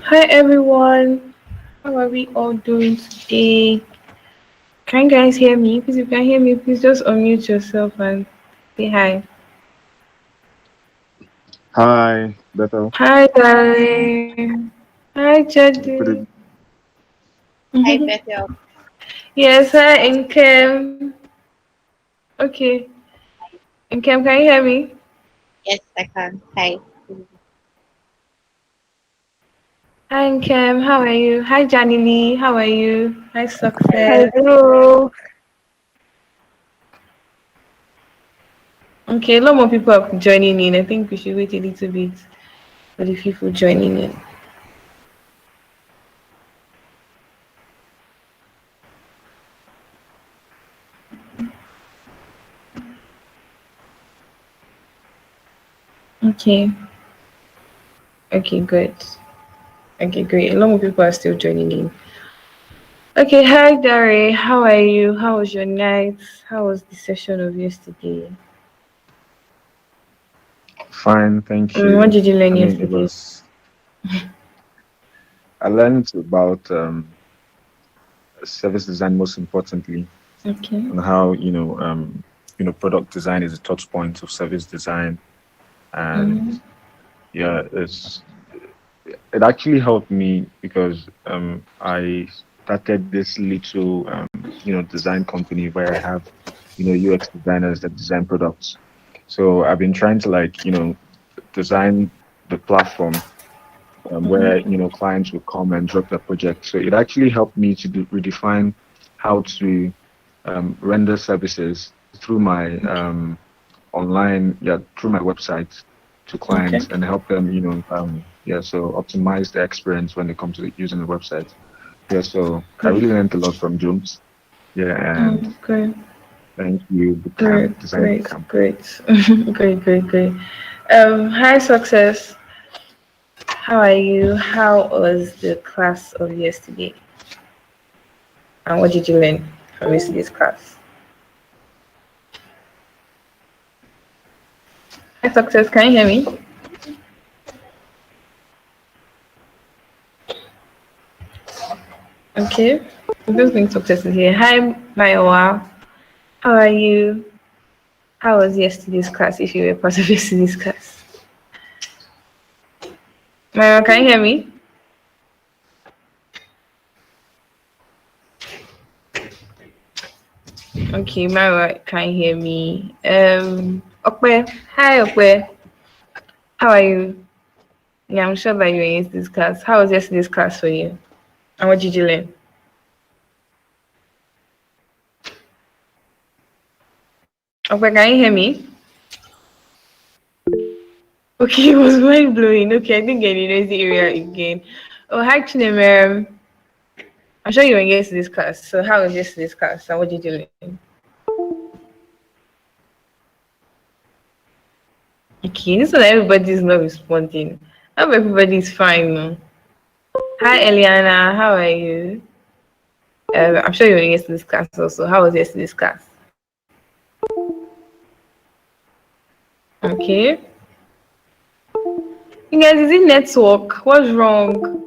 Hi everyone, how are we all doing today? Can you guys hear me? Please, if you can hear me, please just unmute yourself and say hi. Hi, Bethel. Hi, darling. Hi, Good Jody. evening. Hi, Bethel. Yes, hi, Inkem. Okay, Inkem, can you hear me? Yes, I can. Hi. Hi, Inkem. How are you? Hi, Janini. How are you? Hi, Success. Hello. Okay, a lot more people are joining in. I think we should wait a little bit for the people joining in. Okay. Okay, good. Okay, great. A lot more people are still joining in. Okay, hi Dari. How are you? How was your night? How was the session of yesterday? Fine, thank What you. did you learn I mean, yesterday? I learned about service design most importantly, Okay. and how, product design is a touch point of service design. And Mm-hmm. yeah, it actually helped me because I started this little, design company where I have, UX designers that design products. So I've been trying to design the platform where Mm-hmm. clients will come and drop their project. So it actually helped me to redefine how to render services through my through my website to Okay. clients and help them, so optimize the experience when they come to using the website. Yeah, so I Good. really learned a lot from Jones. Yeah, and Great. thank you, Bootcamp, Great. Design Great. Bootcamp. Great. Great. Great. Great. Hi, Success. How are you? How was the class of yesterday? And what did you learn from yesterday's class? Hi, Success. Can you hear me? Okay. I don't think Success is here. Hi, Maiwa. How are you? How was yesterday's class if you were part of yesterday's class? Maiwa, can you hear me? Okay, Maiwa can't hear me. Okwe. Hi, Okwe. How are you? Yeah, I'm sure that you were in yesterday's class. How was yesterday's class for you? And what did you learn? Okwe, can you hear me? Okay, it was mind blowing. Okay, I didn't get the noisy area again. Oh, hi, Chinemere. I'm sure you were in yesterday's class. So, how was yesterday's class and what did you learn? Okay, this one everybody's not responding. I hope everybody's fine. No? Hi, Eliana. How are you? I'm sure you were in yesterday's class also. How was yesterday's class? Okay. You guys, is it network? What's wrong?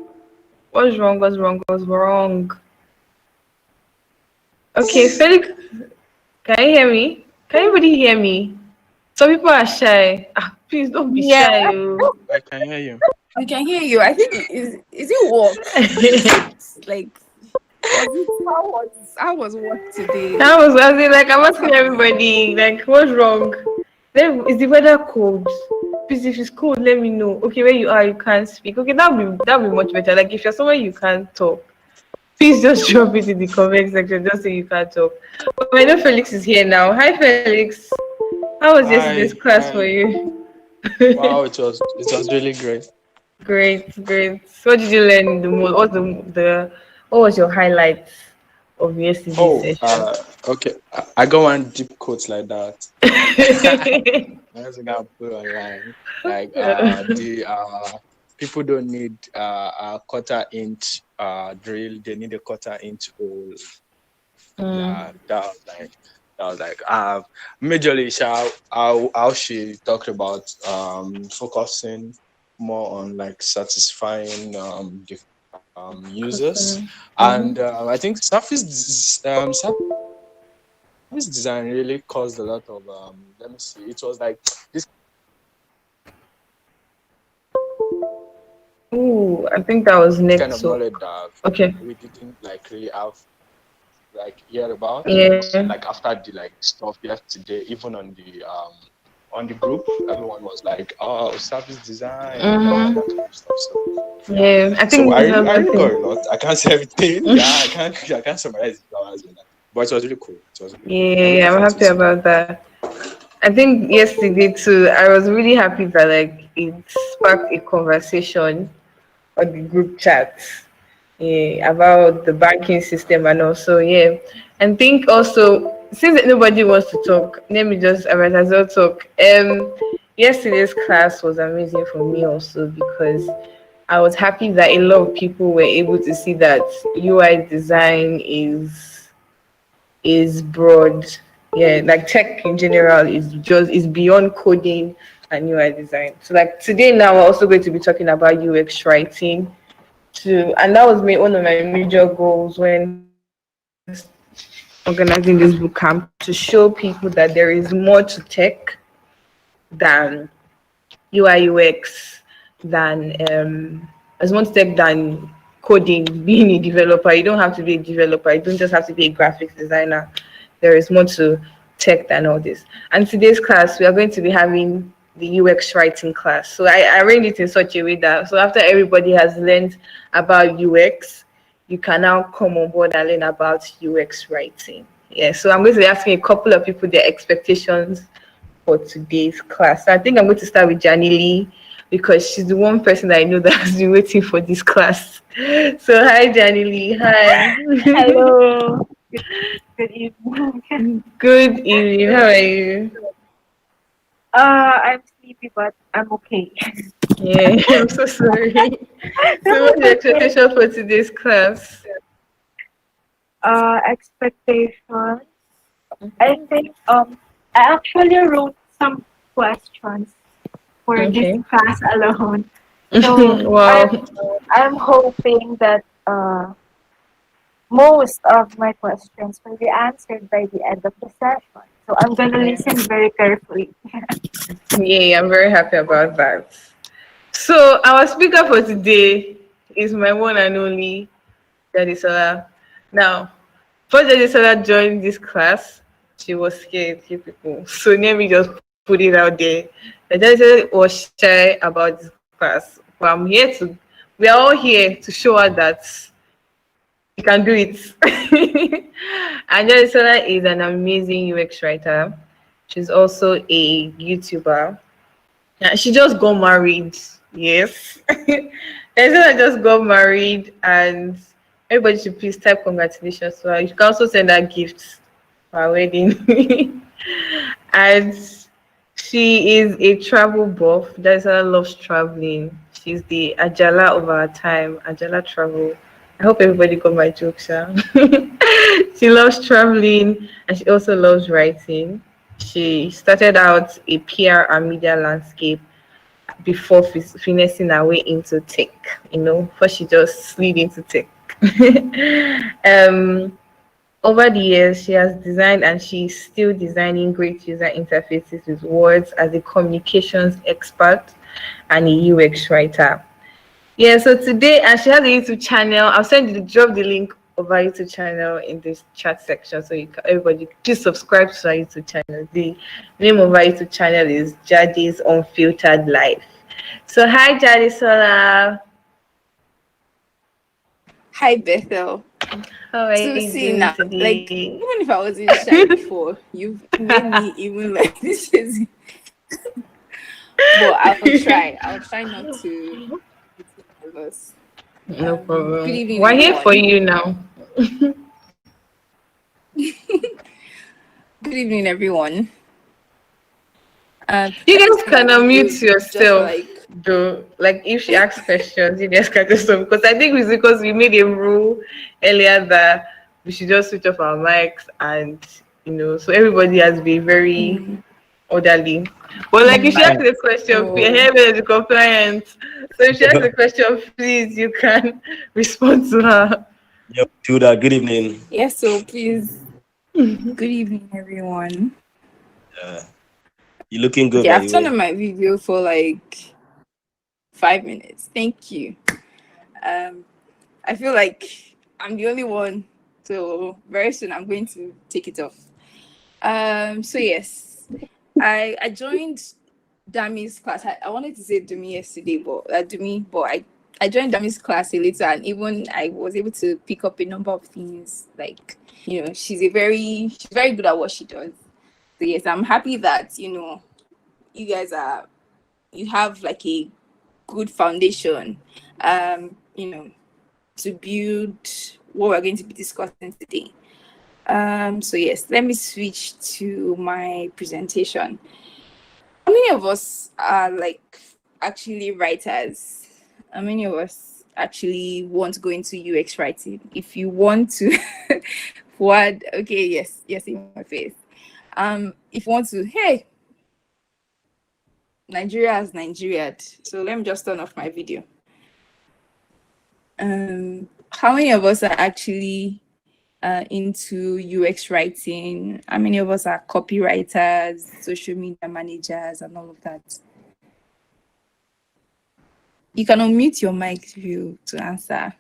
What's wrong? What's wrong? What's wrong? Okay, Felix, can you hear me? Can anybody hear me? Some people are shy. Ah, please don't be Yeah, shy. Oh. I can hear you. we can hear you. I think is it work? Is it like how was work today? I was like, I'm asking everybody, like, what's wrong? Then, is the weather cold? Please, if it's cold, let me know. Okay, where you are, you can't speak. Okay, that'll be much better. Like, if you're somewhere you can't talk, please just drop it in the comment section. Just say you can't talk. But I know Felix is here now. Hi, Felix. How was yesterday's Hi, class for hi. you? Wow, it was really great. Great, great. So what did you learn the most? What was your highlights of yesterday's Oh, session? okay. I got one deep quote like that. That's gonna put online. Like the people don't need a quarter inch drill. They need a quarter inch hole. Mm, Yeah, that was like majorly how she talked about focusing more on like satisfying the users, Customer. and I think service design really caused a lot of let me see, it was like this Ooh, I think that was kind of network. knowledge that Okay. we didn't like really have like hear about, Yeah. like after the like stuff yesterday, even on the group, everyone was like, oh, service design and all that Mm-hmm. kind of stuff. So yeah, Yeah. I so think I this really was I one really got a thing. lot. I can't say everything. Yeah, I can't summarize it hours in that, but it was really cool. It was really cool. I'm looking Yeah, I'm forward to happy it today. about that. I think yesterday too, I was really happy that like it sparked a conversation on the group chat, yeah, about the banking system and also yeah. And think also since nobody wants to talk, let me just I might as well talk. Yesterday's class was amazing for me also because I was happy that a lot of people were able to see that UI design is broad. Yeah, like tech in general is beyond coding and UI design. So like today now we're also going to be talking about UX writing too, and that was one of my major goals when organizing this boot camp to show people that there is more to tech than UI UX than as much tech than coding, being a developer. You don't have to be a developer. You don't just have to be a graphics designer. There is more to tech than all this. And today's class, we are going to be having the UX writing class. So I arranged it in such a way that so after everybody has learned about UX, you can now come on board and learn about UX writing. Yeah, so I'm going to be asking a couple of people their expectations for today's class. So I think I'm going to start with Jani Lee because she's the one person that I know that has been waiting for this class. So hi Jani Lee. Hi. Hello. Good evening. Good evening. How are you? I'm sleepy, but I'm okay. Yeah, I'm so sorry. So what's That's your okay. expectation for today's class? Expectations. I think I actually wrote some questions for this Okay. class alone. So Wow. I'm hoping that most of my questions will be answered by the end of the session. So I'm gonna listen very carefully. Yeah, I'm very happy about that. So our speaker for today is my one and only Jadisola. Now, before Jadisola joined this class, she was scared, you people. So let me just put it out there. The Jadisola was shy about this class. But we are all here to show her that you can do it. And Jadisola is an amazing UX writer. She's also a YouTuber. Yeah, she just got married. Yes. Angela just got married, and everybody should please type congratulations to her. You can also send her gifts for her wedding. And she is a travel buff. That's why loves traveling. She's the Ajala of our time, Ajala travel. I hope everybody got my joke, sha. She loves traveling and she also loves writing. She started out a PR and media landscape before finessing her way into tech, before she just slid into tech. um, Over the years, she has designed and she's still designing great user interfaces with words as a communications expert and a UX writer. Yeah, so today, and she has a YouTube channel. I'll drop the link of our YouTube channel in this chat section so everybody please subscribe to our YouTube channel. The name of our YouTube channel is Jadi's Unfiltered Life. So hi Jadisola. Hi, Bethel. How are So you see doing now, like today? even if I wasn't shy before, you've made me even like this is. But I'll try. I'll try not to be too nervous. No Good problem. evening, We're here for everyone. you now. Good evening, everyone. You guys My can unmute video just yourself like though. Like if she asks questions, you guys can just because I think it's because we made a rule earlier that we should just switch off our mics and so everybody has been very orderly. But like if she asks the question, here is the compliance. So if she asks the question, please you can respond to her. Yep, Judah, good evening. Yes, so please. Good evening, everyone. You're looking good, Okay, by I've the turned way. on my video for like 5 minutes. Thank you. I feel like I'm the only one, so very soon I'm going to take it off. So yes, I joined Dami's class. I wanted to say Dumi yesterday, but I joined Dami's class a little, and even I was able to pick up a number of things. Like, she's very good at what she does. So yes, I'm happy that you guys you have like a good foundation, to build what we're going to be discussing today. So yes, let me switch to my presentation. How many of us are like actually writers? How many of us actually want to go into UX writing? If you want to, what? Okay, yes, in my face. If you want to, hey, Nigeria has Nigeria. So let me just turn off my video. How many of us are actually into UX writing? How many of us are copywriters, social media managers, and all of that? You can unmute your mic to answer.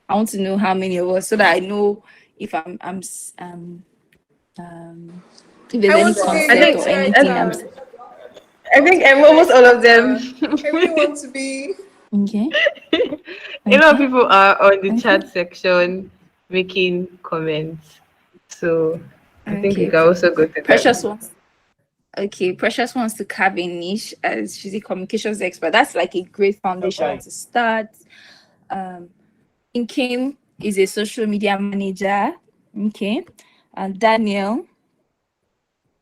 I want to know how many of us, so that I know if if there's any concept or anything. I think almost all of them. I really want to be. Okay. A lot of people are on the chat section making comments. So I think you can also go to Precious them. wants. Okay, Precious wants to carve a niche as she's a communications expert. That's like a great foundation to start. Inkim is a social media manager. Okay. And Daniel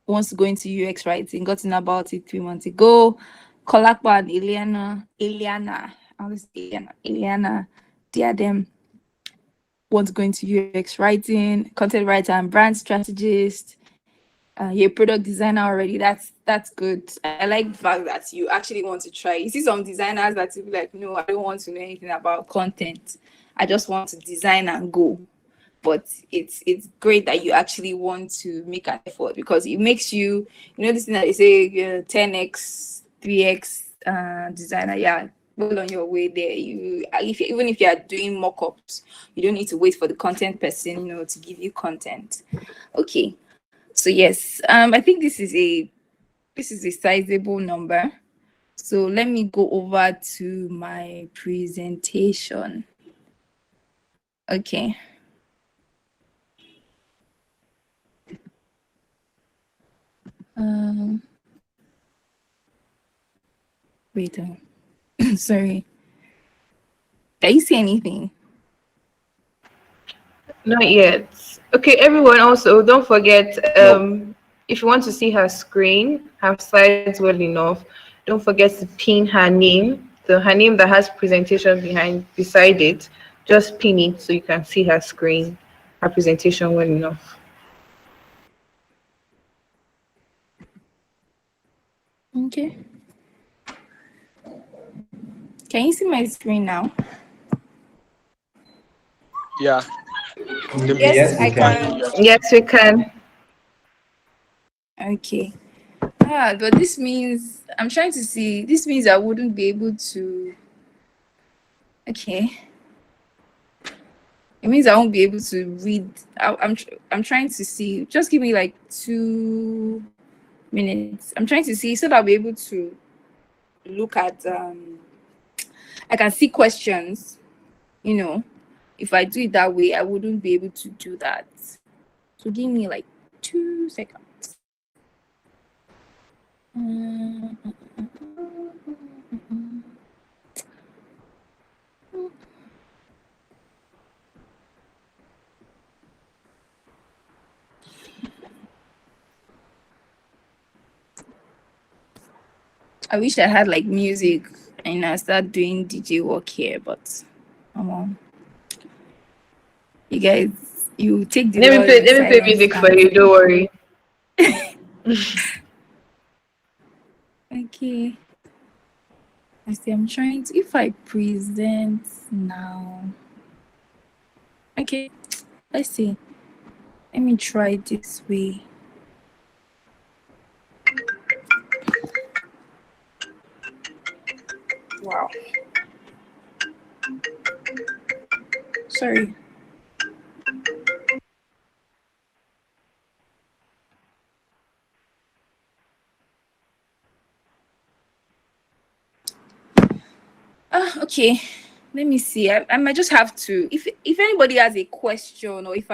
wants to go into UX writing, got in about it 3 months ago. Kolakba and Ileana, Diadem want to go into UX writing, content writer and brand strategist. You're a product designer already. That's good. I like the fact that you actually want to try. You see some designers that will be like, no, I don't want to know anything about content. I just want to design and go. But it's great that you actually want to make an effort, because it makes you, this thing that they say, 10x, 3x designer, yeah, well on your way there. Even if you are doing mock-ups, you don't need to wait for the content person, to give you content. Okay. So yes, I think this is a sizable number. So let me go over to my presentation. Okay. Wait. Sorry. Can you see anything? Not yet. Okay, everyone. Also, don't forget. If you want to see her screen, her slides well enough, don't forget to pin her name. So her name that has presentation beside it. Just pin it so you can see her screen, her presentation well enough. Okay. Can you see my screen now? Yeah. Yes, I can. Yes, we can. Okay. But this means I'm trying to see. This means I wouldn't be able to. Okay. It means I won't be able to read. I'm trying to see. Just give me like 2 minutes. I'm trying to see so that I'll be able to look at. I can see questions. If I do it that way, I wouldn't be able to do that. So give me like 2 seconds. I wish I had like music and I start doing DJ work here, but come on. You guys, you take the Let me play music for you, don't worry. Okay. I see. I'm trying to. If I present now. Okay. Let's see. Let me try this way. Wow. Sorry. Okay. Let me see. I might just have to. If anybody has a question, or if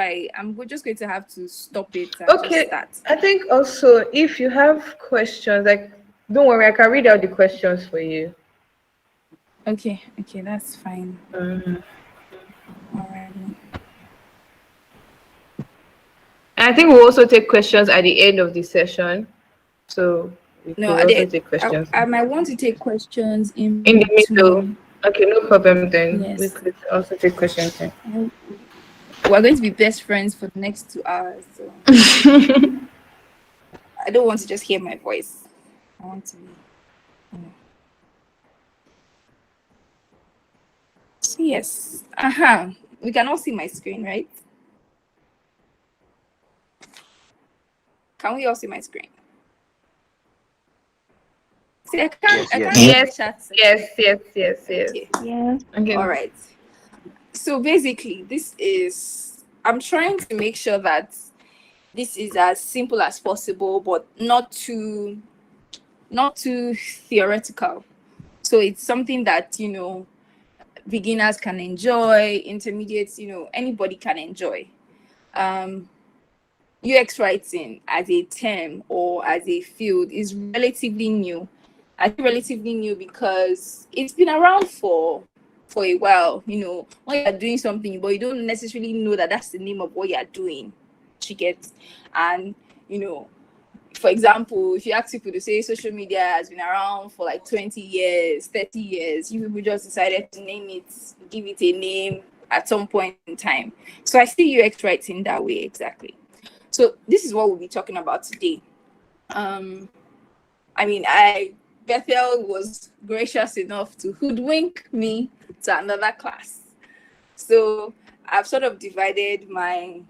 just going to have to stop it and just Okay. start. I think also if you have questions, like don't worry, I can read out the questions for you. Okay. Okay, that's fine. Mhm. Alrighty. And I think we'll also take questions at the end of the session. So we No, could also take questions I might want to take questions in in the middle. between. Okay, no problem then. We Yes. could also take questions then. We're going to be best friends for the next 2 hours. So I don't want to just hear my voice. I want to be. So yes. We can all see my screen, right? Can we all see my screen? See, I can't Yes, chat. yes, yes, yes, yes. Okay. Yes. Okay. All right. So basically, I'm trying to make sure that this is as simple as possible, but not too theoretical. So it's something that, beginners can enjoy, intermediates, anybody can enjoy. UX writing as a term or as a field is relatively new. I think relatively new because it's been around for a while. When you're doing something, but you don't necessarily know that that's the name of what you're doing. You get, and for example, if you ask people to say social media has been around for like 20 years, 30 years, you people just decided to name it, give it a name at some point in time. So I see UX writing that way exactly. So this is what we'll be talking about today. Bethel was gracious enough to hoodwink me to another class. So I've sort of divided my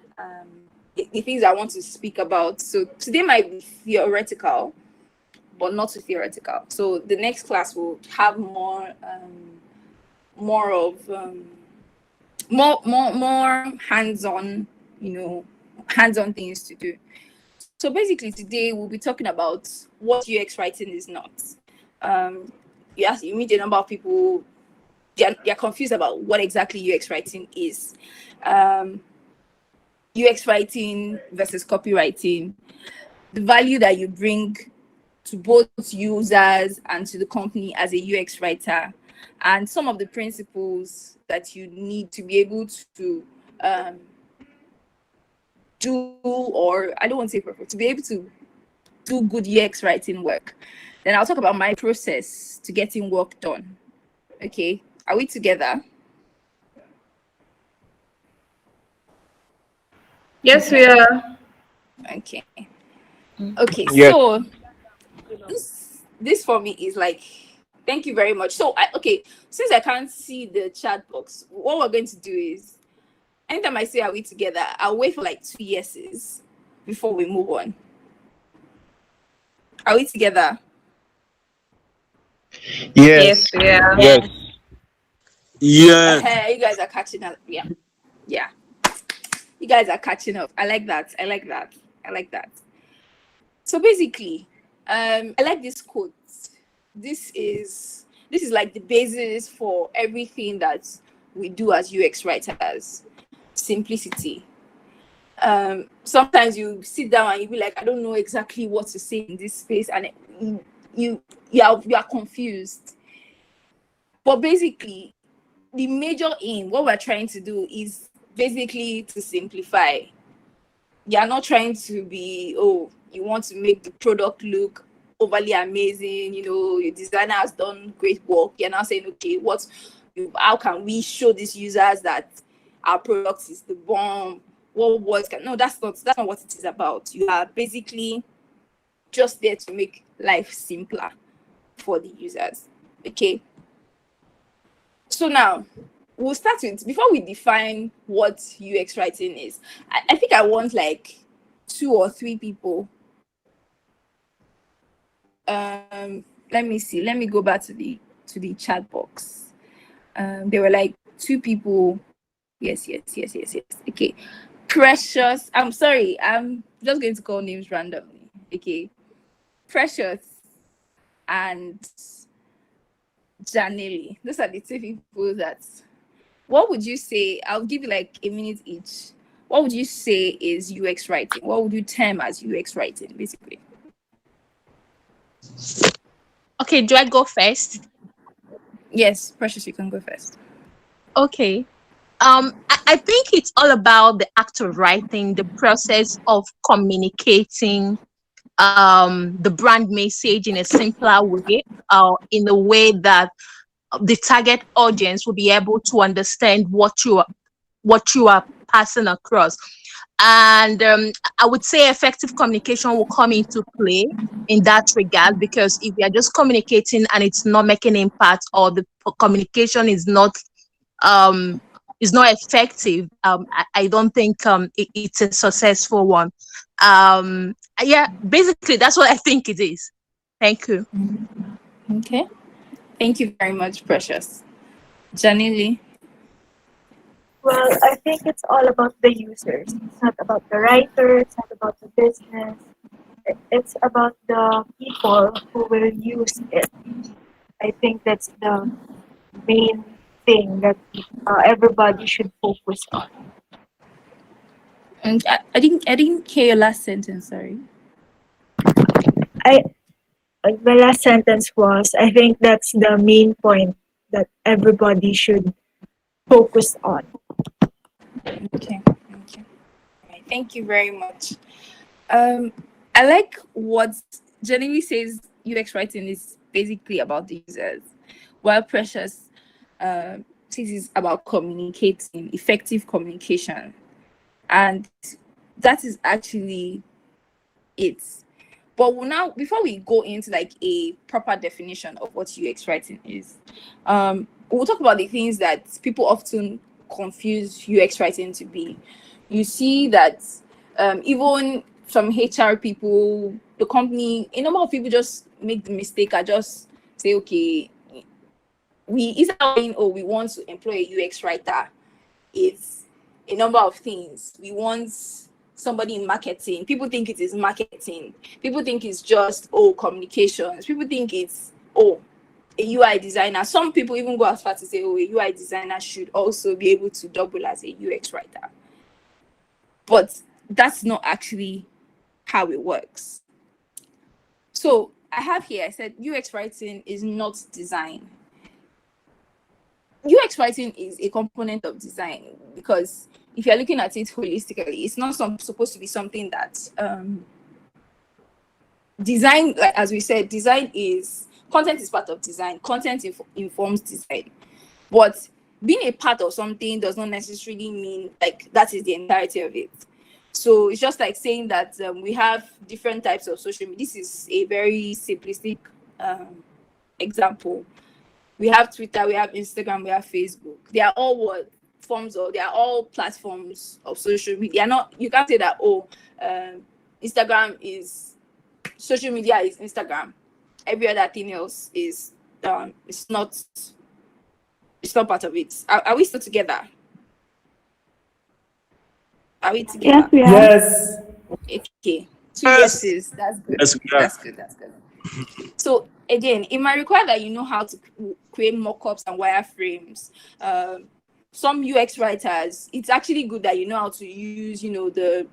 the things I want to speak about. So today might be theoretical, but not too theoretical. So the next class will have more hands-on, hands-on things to do. So basically today we'll be talking about what UX writing is not. You meet a number of people, they're confused about what exactly UX writing is. UX writing versus copywriting, the value that you bring to both users and to the company as a UX writer, and some of the principles that you need to be able to do, or I don't want to say perfect, to be able to do good UX writing work. Then I'll talk about my process to getting work done. Okay, are we together? Yes, we are. Okay. Okay, Yes. so this for me is like, thank you very much. So since I can't see the chat box, what we're going to do is anytime I say are we together, I'll wait for like 2 yeses before we move on. Are we together? Yes, we are. Yes. Yeah. You guys are catching up. Yeah. You guys are catching up. I like that. So basically, I like this quote. This is like the basis for everything that we do as UX writers. Simplicity. Sometimes you sit down and you be like, I don't know exactly what to say in this space, and you are confused. But basically, the major aim, what we're trying to do is basically to simplify. You're not trying to be, you want to make the product look overly amazing, your designer has done great work. You're now saying, okay, how can we show these users that our product is the bomb? What words can, no, that's not what it is about. You are basically just there to make life simpler for the users. Okay. So now we'll start with, before we define what UX writing is, I think I want like 2 or 3 people. Let me see. Let me go back to the chat box. There were like 2 people. Yes. Okay. Precious. I'm sorry. I'm just going to call names randomly. Okay. Precious and Janelli. Those are the 2 people that. What would you say? I'll give you like a minute each. What would you say is UX writing? What would you term as UX writing, basically? Okay, do I go first? Yes, Precious, you can go first. Okay. I think it's all about the act of writing, the process of communicating the brand message in a simpler way, in a way that the target audience will be able to understand what you are passing across. And I would say effective communication will come into play in that regard, because if we are just communicating and it's not making impact, or the communication is not effective, I don't think it's a successful one. Yeah, basically that's what I think it is. Thank you. Okay. Thank you very much, Precious. Janili. Well, I think it's all about the users. It's not about the writer, it's not about the business. It's about the people who will use it. I think that's the main thing that everybody should focus on. And I didn't hear your last sentence, sorry. The last sentence was, I think that's the main point that everybody should focus on. Okay. Right. Thank you very much. I like what Jenny says. UX writing is basically about the users, while Precious says it's about communicating, effective communication, and that is actually it. But now, before we go into like a proper definition of what UX writing is, we'll talk about the things that people often confuse UX writing to be. You see that even some HR people, the company, a number of people just make the mistake and just say, okay, we instead of saying, oh, we want to employ a UX writer, it's a number of things. We want somebody in marketing. People think it is marketing. People think it's just, oh, communications. People think it's, oh, a UI designer. Some people even go as far to say, oh, a UI designer should also be able to double as a UX writer. But that's not actually how it works. So I have here, I said UX writing is not design. UX writing is a component of design, because if you're looking at it holistically, it's not supposed to be something that design, like as we said, content is part of design. Content informs design. But being a part of something does not necessarily mean like that is the entirety of it. So it's just like saying that we have different types of social media. This is a very simplistic example. We have Twitter, we have Instagram, we have Facebook. They are all they are all platforms of social media. You can't say that, Instagram is social media is Instagram. Every other thing else is it's not part of it. Are we still together? Are we together? Yeah. Yes. Okay. 2 Yes. yeses. That's good. Yes, we are. That's good. So again, it might require that you know how to create mock-ups and wireframes. Some UX writers, it's actually good that you know how to use, the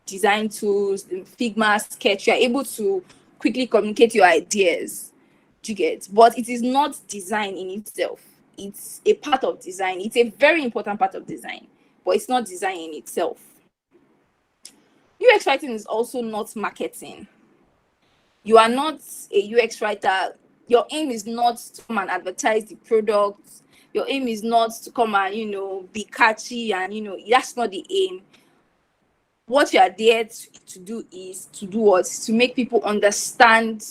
design tools, the Figma, Sketch. You're able to quickly communicate your ideas. Do you get? But it is not design in itself. It's a part of design. It's a very important part of design, but it's not design in itself. UX writing is also not marketing. You are not a UX writer. Your aim is not to come and advertise the product. Your aim is not to come and, be catchy and, that's not the aim. what you are there to do is to do what? To make people understand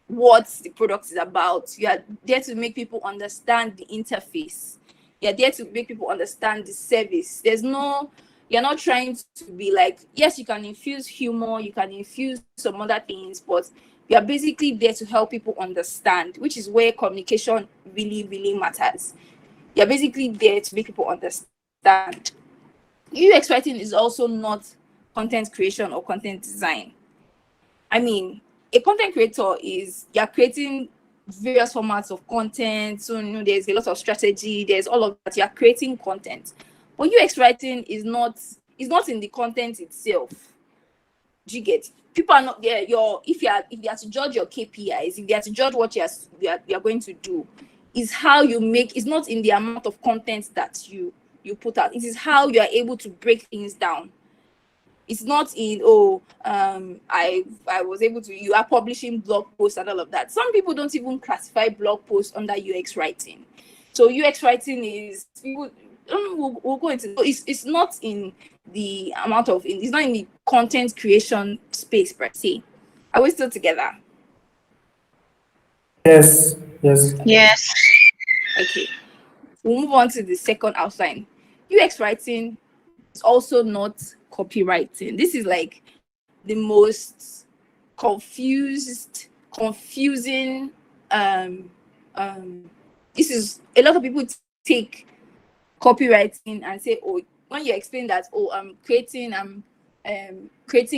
what the product is about. You are there to make people understand the interface. You're there to make people understand the service. You're not trying to be like, yes, you can infuse humor, you can infuse some other things, but you're basically there to help people understand, which is where communication really, really matters. You're basically there to make people understand. UX writing is also not content creation or content design. I mean, a content creator is, you're creating various formats of content. So, there's a lot of strategy, there's all of that. You're creating content. But UX writing is not in the content itself. Do you get? People are not there. If you are to judge your KPIs, if you are to judge what you're going to do, is how you make. It's not in the amount of content that you put out. It is how you are able to break things down. It's not in I was able to. You are publishing blog posts and all of that. Some people don't even classify blog posts under UX writing. So UX writing is people. We'll go into. It's not in the amount of. It's not in the content creation space per se. Are we still together? Yes. Yes. Okay. We'll move on to the second outline. UX writing is also not copywriting. This is like the most confusing. This is a lot of people take copywriting and say, oh, when you explain that, oh, I'm creating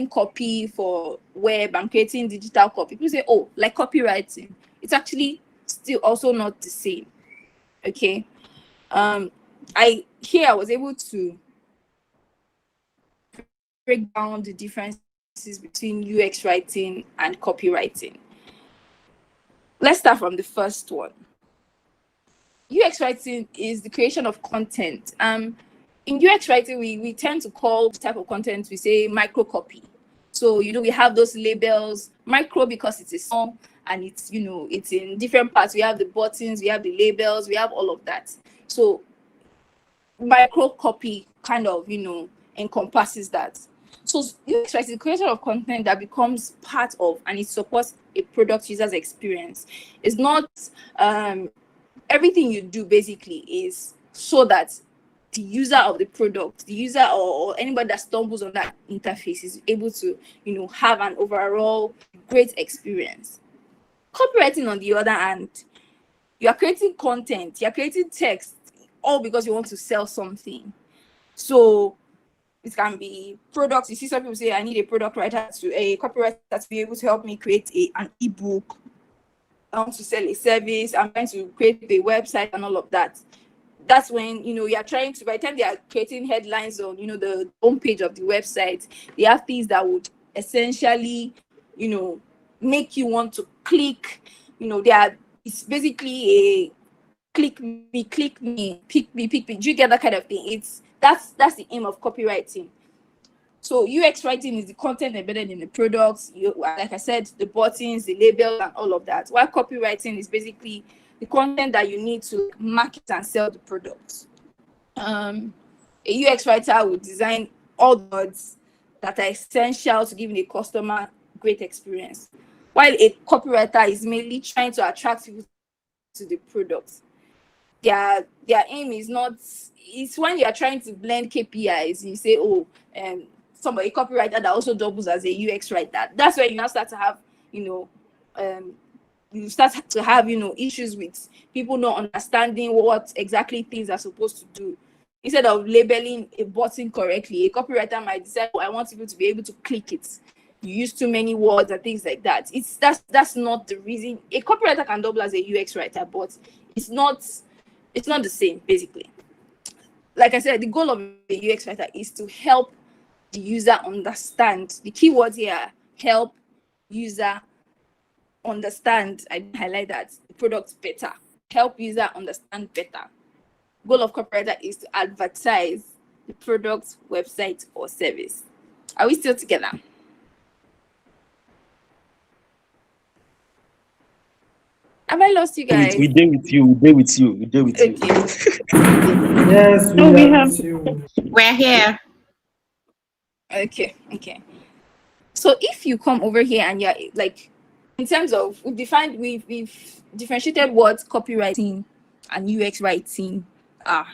copy for web, I'm creating digital copy. People say, oh, like copywriting. It's actually still also not the same. Okay. I was able to break down the differences between UX writing and copywriting. Let's start from the first one. UX writing is the creation of content. In UX writing, we tend to call the type of content, we say micro copy. So, we have those labels, micro because it's a song and it's in different parts. We have the buttons, we have the labels, we have all of that. So micro copy kind of, encompasses that. So UX writing is the creation of content that becomes part of and it supports a product user's experience. It's not everything you do basically is so that the user of the product, the user or anybody that stumbles on that interface is able to, have an overall great experience. Copywriting, on the other hand, you are creating content, you're creating text, all because you want to sell something. So it can be products. You see some people say, I need a copywriter to be able to help me create an ebook. I want to sell a service. I'm trying to create a website and all of that. That's when, you're trying to, by the time they are creating headlines on, the homepage of the website, they have things that would essentially, make you want to click. It's basically a click me, pick me. Do you get that kind of thing? That's the aim of copywriting. So UX writing is the content embedded in the products. Like I said, the buttons, the label, and all of that. While copywriting is basically the content that you need to market and sell the products. A UX writer will design all the words that are essential to giving a customer great experience, while a copywriter is mainly trying to attract people to the product. Their aim is not. It's when you are trying to blend KPIs. You say, oh, somebody copywriter that also doubles as a UX writer. That's where you now start to have, issues with people not understanding what exactly things are supposed to do. Instead of labeling a button correctly, a copywriter might decide, oh, I want people to be able to click it. You use too many words and things like that. That's not the reason. A copywriter can double as a UX writer, but it's not the same, basically. Like I said, the goal of a UX writer is to help the user understand. The key words here, help user understand. I highlight that, the product better. Help user understand better. Goal of copywriter is to advertise the product, website, or service. Are we still together? Have I lost you guys? We deal with you. Okay. Yes, we have you. We're here. Okay. So if you come over here and you're like, in terms of we've differentiated what copywriting and UX writing are.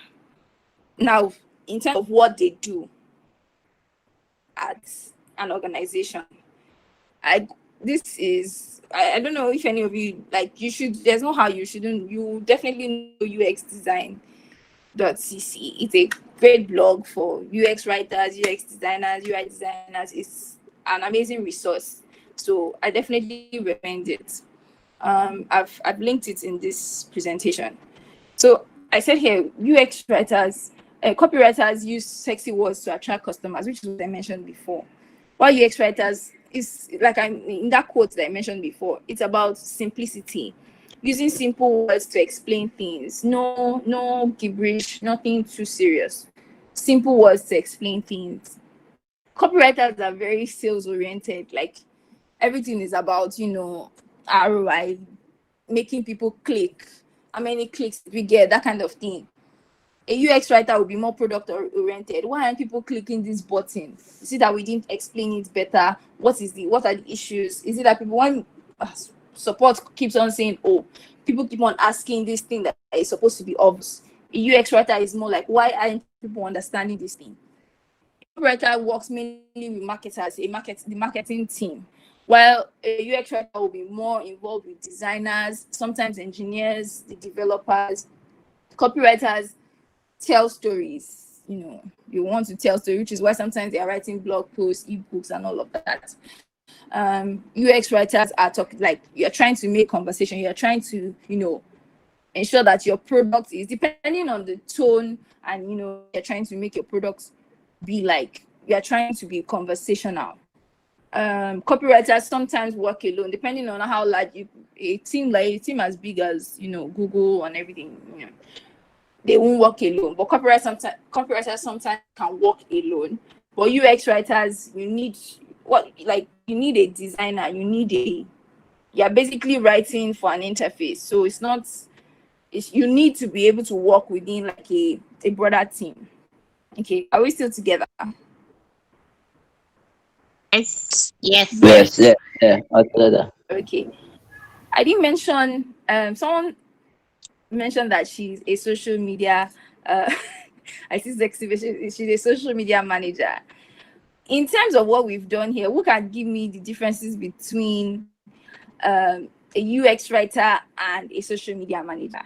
Now, in terms of what they do at an organization, I don't know if any of you like you should. There's no how you shouldn't. You definitely know UX design. .cc. It's a great blog for UX writers, UX designers, UI designers. It's an amazing resource. So I definitely recommend it. I've linked it in this presentation. So I said here, UX writers, copywriters use sexy words to attract customers, which is what I mentioned before. While UX writers is like I'm in that quote that I mentioned before, it's about simplicity, using simple words to explain things. No gibberish, nothing too serious. Simple words to explain things. Copywriters are very sales oriented. Like everything is about ROI, making people click. How many clicks did we get? That kind of thing. A UX writer will be more product oriented. Why aren't people clicking this button? Is it that we didn't explain it better? What are the issues? Is it that people want support keeps on saying, oh, people keep on asking this thing that is supposed to be obvious? A UX writer is more like, why aren't people understanding this thing? A writer works mainly with marketers, the marketing team, while a UX writer will be more involved with designers, sometimes engineers, the developers. Copywriters tell stories. You want to tell stories, which is why sometimes they are writing blog posts, ebooks, and all of that. UX writers are talking like you're trying to make conversation. You're trying to, ensure that your product is depending on the tone, and you're trying to make your product be like you're trying to be conversational. Copywriters sometimes work alone, depending on how large a team as big as Google and everything. They won't work alone, but copywriters sometimes can work alone. But UX writers, you need a designer. You're basically writing for an interface, so you need to be able to work within like a broader team. Okay, are we still together? Yes. Yeah. Altogether. Okay. I didn't mention. Someone mentioned that she's a social media. I see the exhibition. She's a social media manager. In terms of what we've done here, who can give me the differences between a UX writer and a social media manager?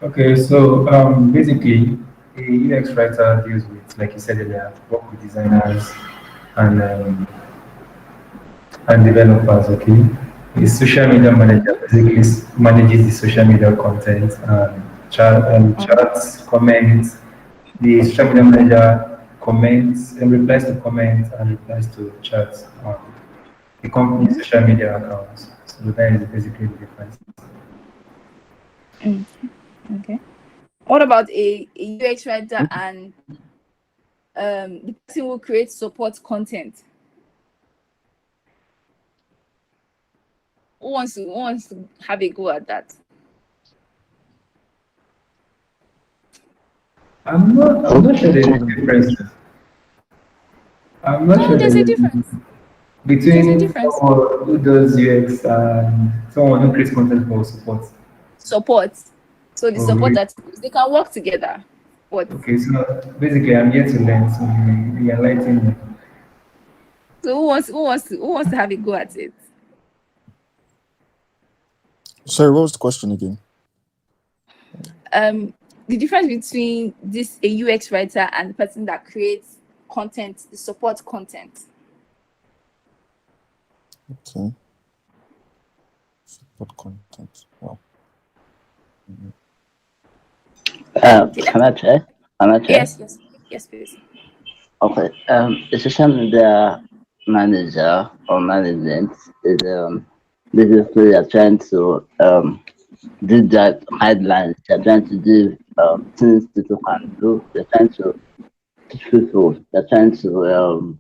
Okay, so basically, a UX writer deals with, like you said earlier, work with designers and developers. Okay, a social media manager basically manages the social media content and chats, comments. The social media manager comments and replies to comments and replies to chats on the company's social media accounts. So that is basically the difference. Okay. What about a UX writer and the person who creates support content? Who wants to have a go at that? I'm not sure there's a difference. I'm not sure there's a difference between someone who does UX and someone who creates content for support. Support. So the support that they can work together. What? Okay, so basically I'm here to learn, so you enlighten me. So who wants to have a go at it? Sorry, what was the question again? The difference between a UX writer and the person that creates content, the support content. Okay. Support content. Wow. Can I try? Yes, please. Okay. The social media manager or management is basically you're trying to do that guidelines. They're trying to do things people can do. They're trying to teach people. They're trying to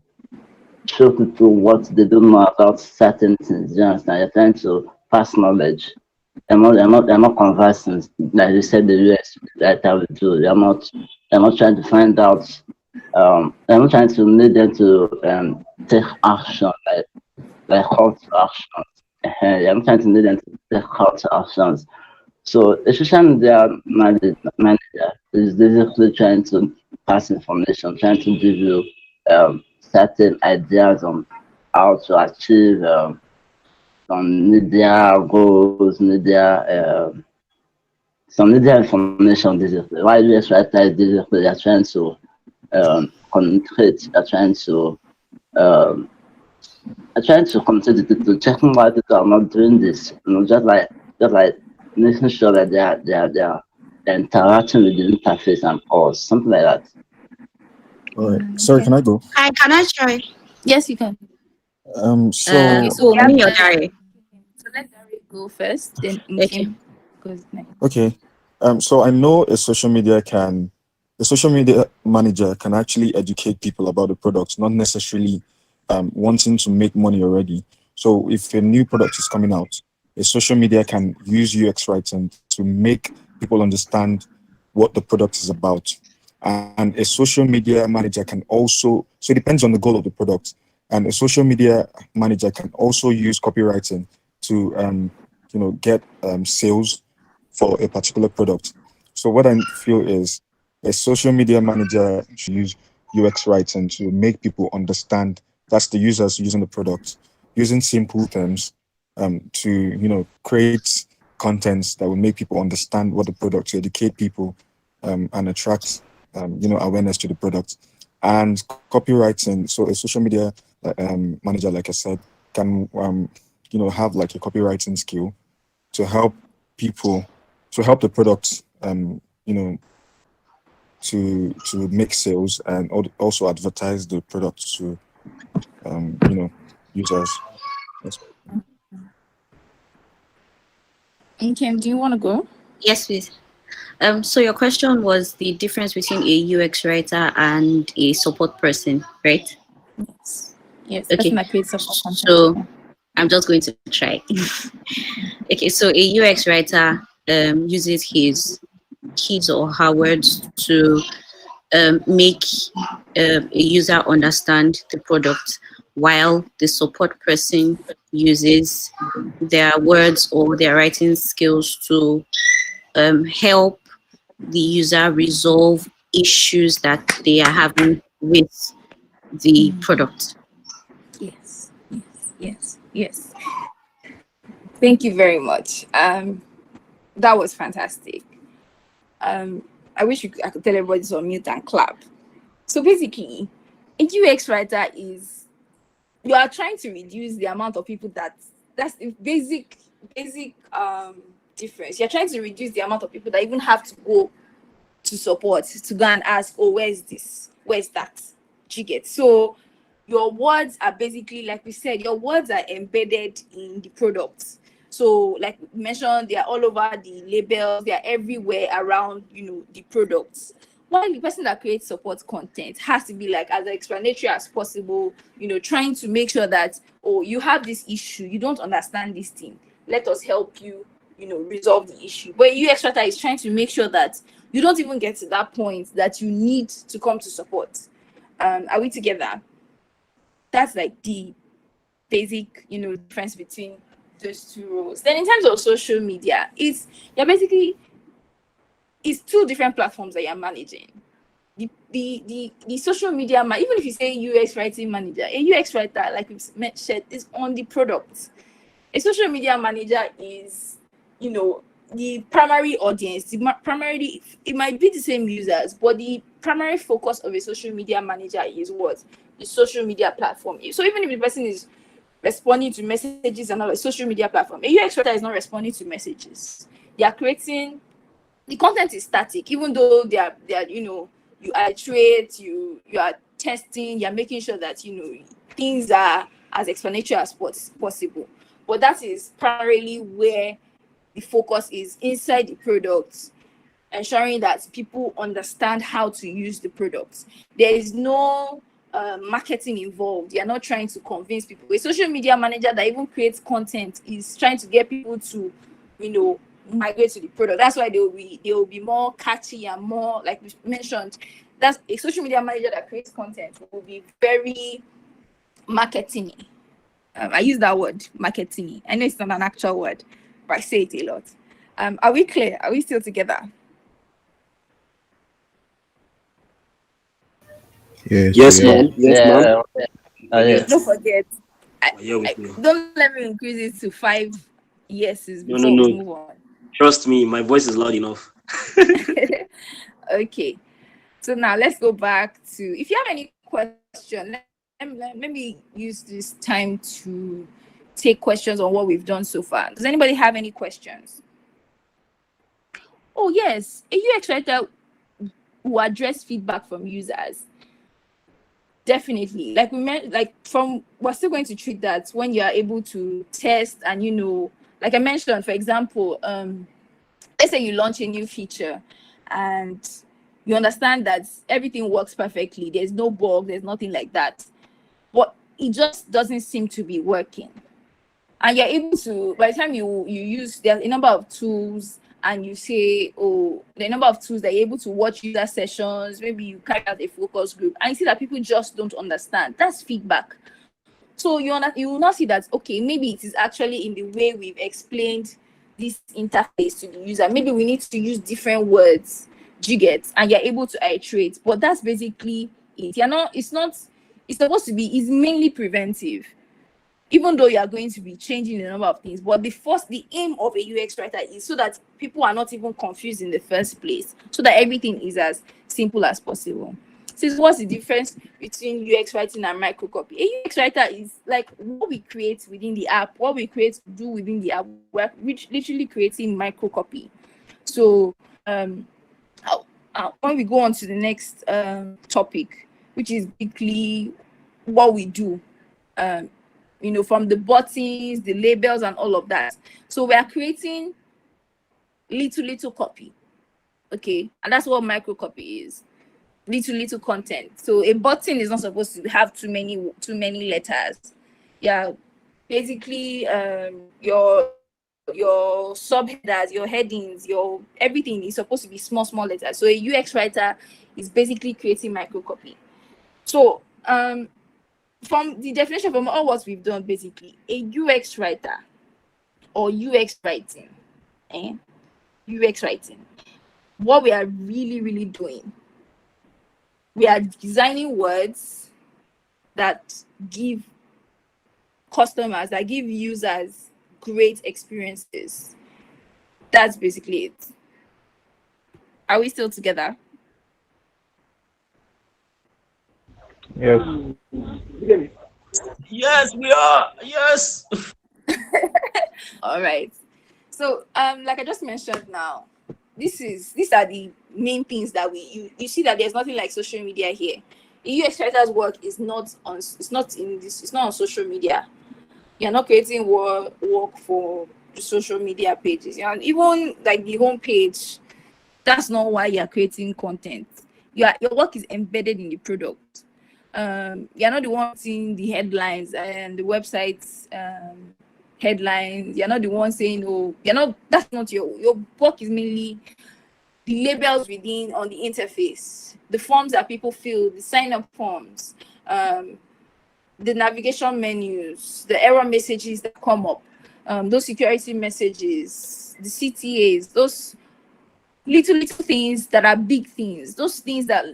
show people what they don't know about certain things. You understand? You're trying to pass knowledge. They're not conversing, like you said the US writer will do. They're not trying to find out I'm trying to lead them to take action, like call to action. I'm trying to lead them to take call to actions. So a social media manager is basically trying to pass information, trying to give you certain ideas on how to achieve some media goals, some media information basically. While US writer is basically they're trying to communicate, they're um, trying to communicate to checking why people are not doing this. Just like making sure that they're interacting with the interface and calls, something like that. All right. Sorry, can I go? Can I try? Yes, you can. So So Yeah, me or Dari? so let Dari go first, then Okay. Nkim goes next. okay. So I know a social media manager can actually educate people about the products, not necessarily wanting to make money already. So if a new product is coming out, a social media can use UX writing to make people understand what the product is about. And a social media manager can also, so it depends on the goal of the product. And a social media manager can also use copywriting to, get sales for a particular product. So what I feel is a social media manager should use UX writing to make people understand that's the users using the product, using simple terms to create contents that will make people understand what the product, to educate people and attract awareness to the product. And copywriting, so a social media manager, like I said, can have like a copywriting skill to help people, to help the product to make sales and also advertise the product to users. Yes. Nkim, do you want to go? Yes, please. So your question was the difference between a UX writer and a support person, right? Yes. Yes, Okay. person that creates support content. So I'm just going to try. Okay, so a UX writer uses his or her words to make a user understand the product, while the support person uses their words or their writing skills to help the user resolve issues that they are having with the product. Yes, yes, yes. Thank you very much. That was fantastic. I wish I could tell everybody to unmute and clap. So basically, a UX writer is, you are trying to reduce the amount of people that's the basic difference. You're trying to reduce the amount of people that even have to go to support to go and ask, oh, where's this? Where's that? Do you get? So your words are basically, like we said, your words are embedded in the product. So like we mentioned, they are all over the labels, they are everywhere around, the products. While the person that creates support content has to be like as explanatory as possible, trying to make sure that, oh, you have this issue, you don't understand this thing. Let us help you, resolve the issue. But UX writer is trying to make sure that you don't even get to that point that you need to come to support. Are we together? That's like the basic, difference between those two roles. Then in terms of social media, it's two different platforms that you're managing. The social media, even if you say UX writing manager, a UX writer, like we've mentioned, is on the product. A social media manager is, the primary audience. Primarily, it might be the same users, but the primary focus of a social media manager is what the social media platform is. So even if the person is responding to messages and all, a social media platform, a UX writer is not responding to messages. They are creating, the content is static, even though they are you iterate, you are testing, you're making sure that things are as explanatory as possible. But that is primarily where the focus is, inside the product, ensuring that people understand how to use the product. There is no marketing involved. You're not trying to convince people. A social media manager that even creates content is trying to get people to, migrate to the product. That's why they will be more catchy and more, like we mentioned. That's a social media manager that creates content will be very marketing. I use that word, marketing. I know it's not an actual word, but I say it a lot. Are we clear? Are we still together? Yes, ma'am. Yes, ma'am. Yes. Don't forget, Yeah, with you. don't let me increase it to 5 yeses No, before we no. move on. Trust me, my voice is loud enough. Okay, so now let's go back to, if you have any question, let me use this time to take questions on what we've done so far. Does anybody have any questions? Oh yes, a UX writer will address feedback from users. Definitely, like we meant, like we're still going to treat that when you are able to test and like I mentioned, for example, let's say you launch a new feature and you understand that everything works perfectly, there's no bug, there's nothing like that, but it just doesn't seem to be working, and you're able to, by the time you use, there's a number of tools, and you say, oh, the number of tools that you're able to watch user sessions, maybe you carry out a focus group, and you see that people just don't understand. That's feedback. So you will not see that, okay, maybe it is actually in the way we've explained this interface to the user. Maybe we need to use different words, you get, and you're able to iterate. But that's basically it. It's supposed to be, it's mainly preventive, even though you are going to be changing the number of things. But the aim of a UX writer is so that people are not even confused in the first place, so that everything is as simple as possible. So what's the difference between UX writing and microcopy? A UX writer is like what we create within the app, what we create to do within the app, we're literally creating microcopy. So when we go on to the next topic, which is basically what we do, from the buttons, the labels, and all of that. So we are creating little copy, okay, and that's what microcopy is. Little content. So a button is not supposed to have too many letters. Yeah, basically your subheaders, your headings, your everything is supposed to be small letters. So a UX writer is basically creating microcopy. So from the definition, from all what we've done, basically a UX writer or UX writing, UX writing, what we are really doing, we are designing words that give customers, that give users great experiences. That's basically it. Are we still together? Yes. Yes, we are. Yes. All right. So like I just mentioned now, these are the main things that you see that there's nothing like social media here. The UX writer's work is not on social media. You're not creating work for the social media pages. And even like the homepage, that's not why you're creating content. Your work is embedded in the product. You're not the one seeing the headlines and the website's headlines. You're not the one saying, oh, that's not your work. Is mainly the labels within on the interface, the forms that people fill, the sign-up forms, the navigation menus, the error messages that come up, those security messages, the CTAs, those little things that are big things, those things that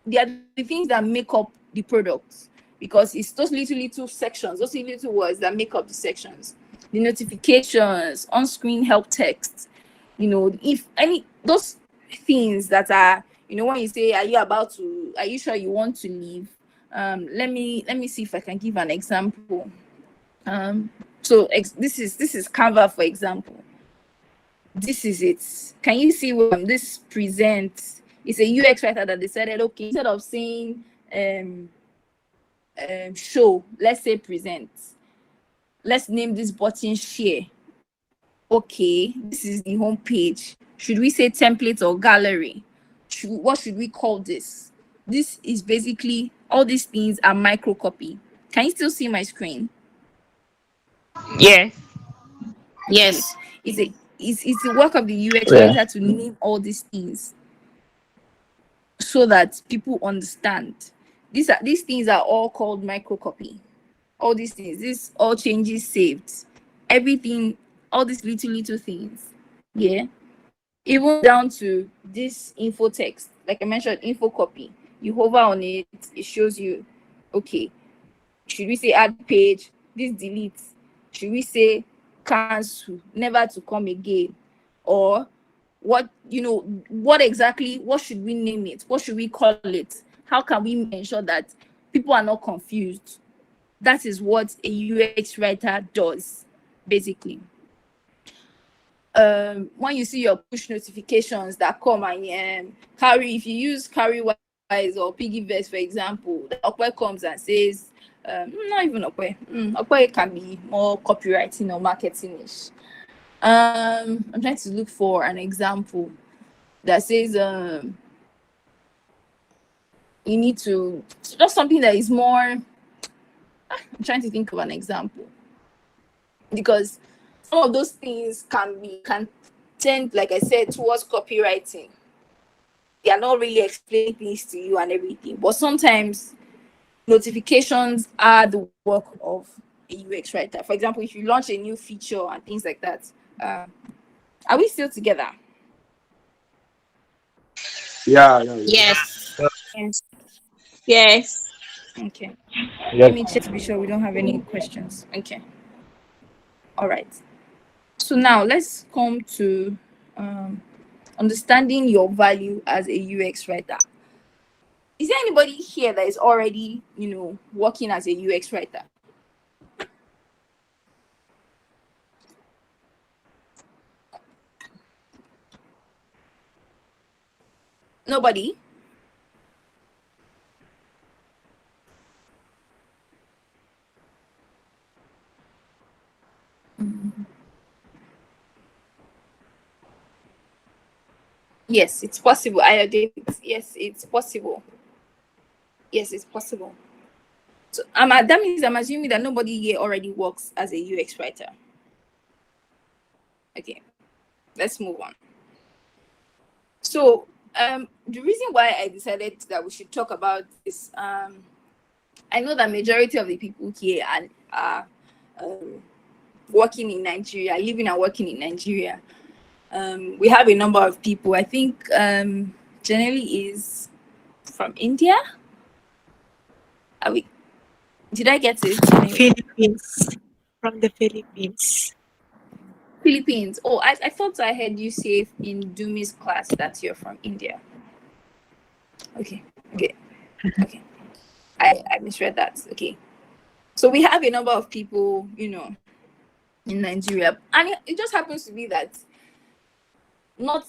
they are the things that make up the product, because it's those little sections, those little words that make up the sections, the notifications, on-screen help text, if any, those things that are, when you say, are you sure you want to leave? Let me see if I can give an example. So this is Canva, for example. This is it. Can you see when this presents? It's a UX writer that decided, okay, instead of saying show, let's say present. Let's name this button share. Okay, this is the home page. Should we say template or gallery? What should we call this? This is basically, all these things are microcopy. Can you still see my screen? Yes. Yes. It's it's the work of the UX Yeah. writer to name all these things so that people understand. These things are all called microcopy. All these things, this all changes saved, everything, all these little things. Yeah. Even down to this info text, like I mentioned, info copy. You hover on it, it shows you, okay, should we say add page, this delete, should we say cancel, never to come again, or what, what exactly, what should we name it, what should we call it, how can we ensure that people are not confused? That is what a UX writer does, basically. When you see your push notifications that come and carry, if you use carry wise or piggyverse, for example, the Okwe comes and says, not even Okwe, Okwe can be more copywriting or marketing-ish. I'm trying to look for an example that says you need to just something that is more. I'm trying to think of an example, because some of those things can tend, like I said, towards copywriting. They are not really explaining things to you and everything, but sometimes notifications are the work of a UX writer. For example, if you launch a new feature and things like that. Are we still together? Yeah. Yes. Yes. Yes. Okay. Yes. Let me check to be sure we don't have any questions. Okay. All right. So now let's come to understanding your value as a UX writer. Is there anybody here that is already, working as a UX writer? Nobody? Yes, it's possible. I agree. Yes, it's possible. Yes, it's possible. So that means I'm assuming that nobody here already works as a UX writer. Okay, let's move on. So the reason why I decided that we should talk about this, I know that majority of the people here are working in Nigeria, living and working in Nigeria. We have a number of people, I think generally is from India. Did I get it? Philippines. From the Philippines. Philippines. Oh, I thought I heard you say in Dumi's class that you're from India. Okay. I misread that. Okay. So we have a number of people, in Nigeria. And it just happens to be that not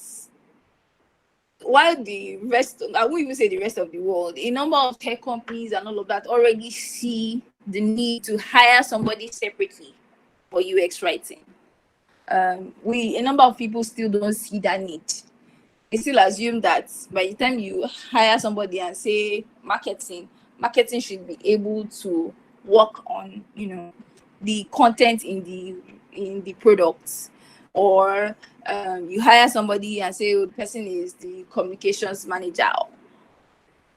while the rest, I won't even say the rest of the world, a number of tech companies and all of that already see the need to hire somebody separately for UX writing. A number of people still don't see that need. They still assume that by the time you hire somebody and say marketing should be able to work on, the content in the products, or you hire somebody and say, oh, the person is the communications manager.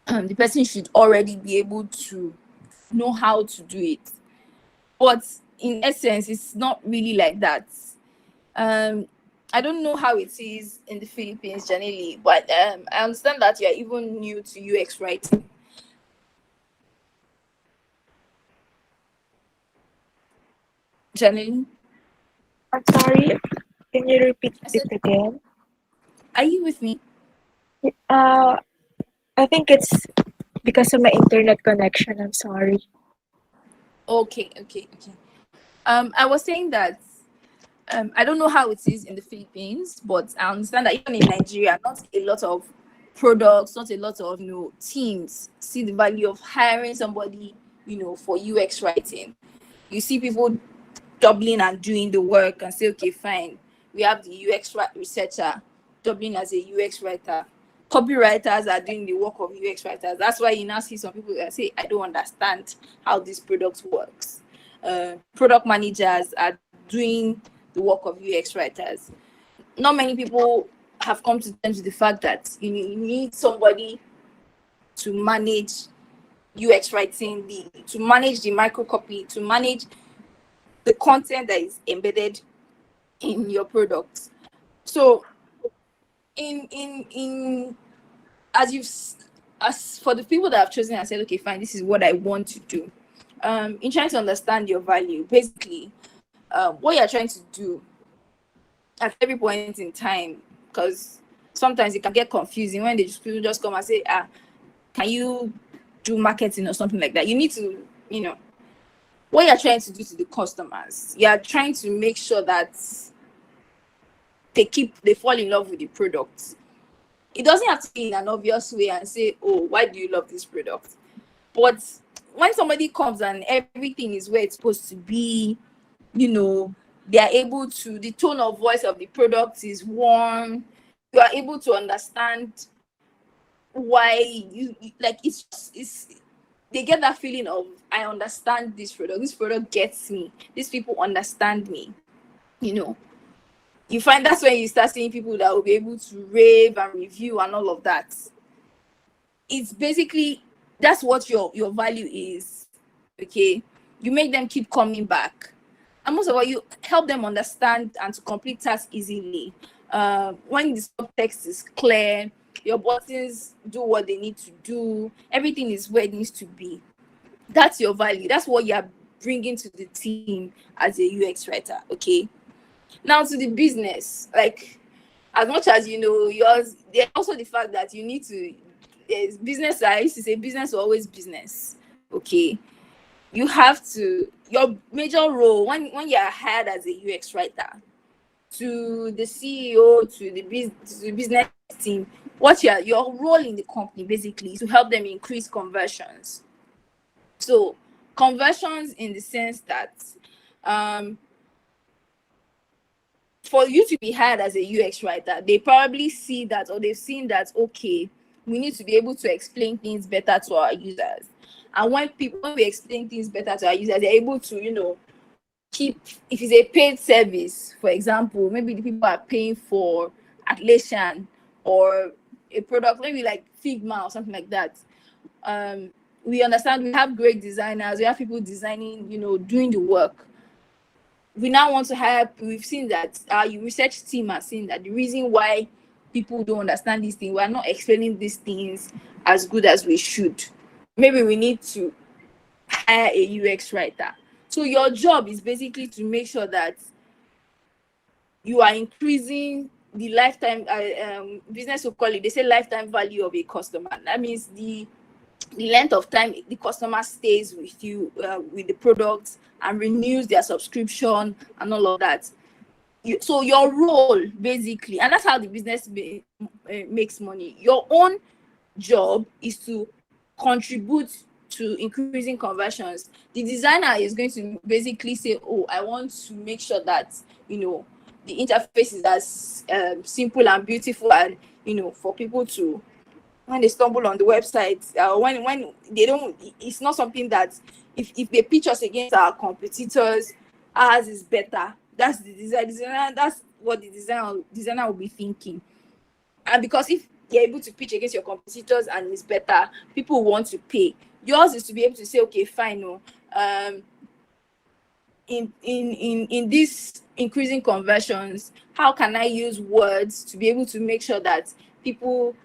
The person should already be able to know how to do it. But in essence, it's not really like that. I don't know how it is in the Philippines generally, but I understand that you're even new to UX writing. Janine? I'm sorry. Can you repeat it again? Are you with me? I think it's because of my internet connection. I'm sorry. Okay. I was saying that I don't know how it is in the Philippines, but I understand that even in Nigeria, not a lot of products, not a lot of teams see the value of hiring somebody, for UX writing. You see people doubling and doing the work and say, okay, fine, we have the UX researcher doubling as a UX writer. Copywriters are doing the work of UX writers. That's why you now see some people that say, I don't understand how this product works. Product managers are doing the work of UX writers. not many people have come to terms with the fact that you need somebody to manage UX writing, to manage the microcopy, to manage the content that is embedded in your product. So in as for the people that have chosen and said, okay, fine, this is what I want to do. In trying to understand your value, basically, what you're trying to do at every point in time, because sometimes it can get confusing when people just come and say, can you do marketing or something like that? You need to, what you're trying to do to the customers, you're trying to make sure that they fall in love with the product. It doesn't have to be in an obvious way and say, oh, why do you love this product? But when somebody comes and everything is where it's supposed to be, they are able to, the tone of voice of the product is warm, you are able to understand why you like it's they get that feeling of, I understand this product gets me, these people understand me. You find that's when you start seeing people that will be able to rave and review and all of that. It's basically, that's what your value is. Okay, you make them keep coming back, and most of all, you help them understand and to complete tasks easily. When the subtext is clear, your buttons do what they need to do, everything is where it needs to be. That's your value. That's what you're bringing to the team as a UX writer. Okay, now to the business, like, as much as yours, there's also the fact that you need to, there's business. I used to say business is always business. Okay, you have to, your major role when you are hired as a UX writer, to the CEO, to the business team, what your role in the company basically is to help them increase conversions. So conversions in the sense that for you to be hired as a UX writer, they probably see that, or they've seen that, okay, we need to be able to explain things better to our users. And when we explain things better to our users, they're able to, keep, if it's a paid service, for example, maybe the people are paying for Atlassian or a product, maybe like Figma or something like that. We understand we have great designers, we have people designing, doing the work. We now want to hire, we've seen that our research team has seen that the reason why people don't understand these things, we're not explaining these things as good as we should. Maybe we need to hire a UX writer. So your job is basically to make sure that you are increasing the lifetime, business will call it, they say lifetime value of a customer. That means the length of time the customer stays with you, with the product, and renews their subscription and all of that. So your role basically, and that's how the business makes money. Your own job is to contribute to increasing conversions. The designer is going to basically say, oh, I want to make sure that the interface is as simple and beautiful, and for people to, when they stumble on the website, when they don't, it's not something that if they pitch us against our competitors, ours is better. That's the designer. That's what the designer will be thinking. And because if you're able to pitch against your competitors and it's better, people want to pay. Yours is to be able to say, okay, fine, in this increasing conversions, how can I use words to be able to make sure that people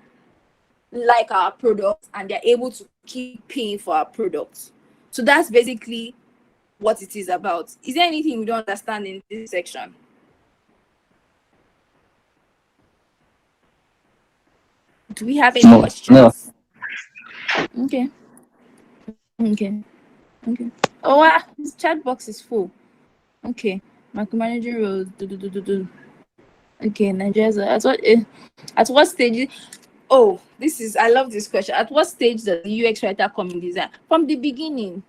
like our products and they're able to keep paying for our products? So that's basically what it is about. Is there anything we don't understand in this section? Do we have any questions? No. Okay. Oh, wow, this chat box is full. Okay, micromanaging roles. Okay, Nigeria's at what stage? Oh, I love this question. At what stage does the UX writer come in design? From the beginning,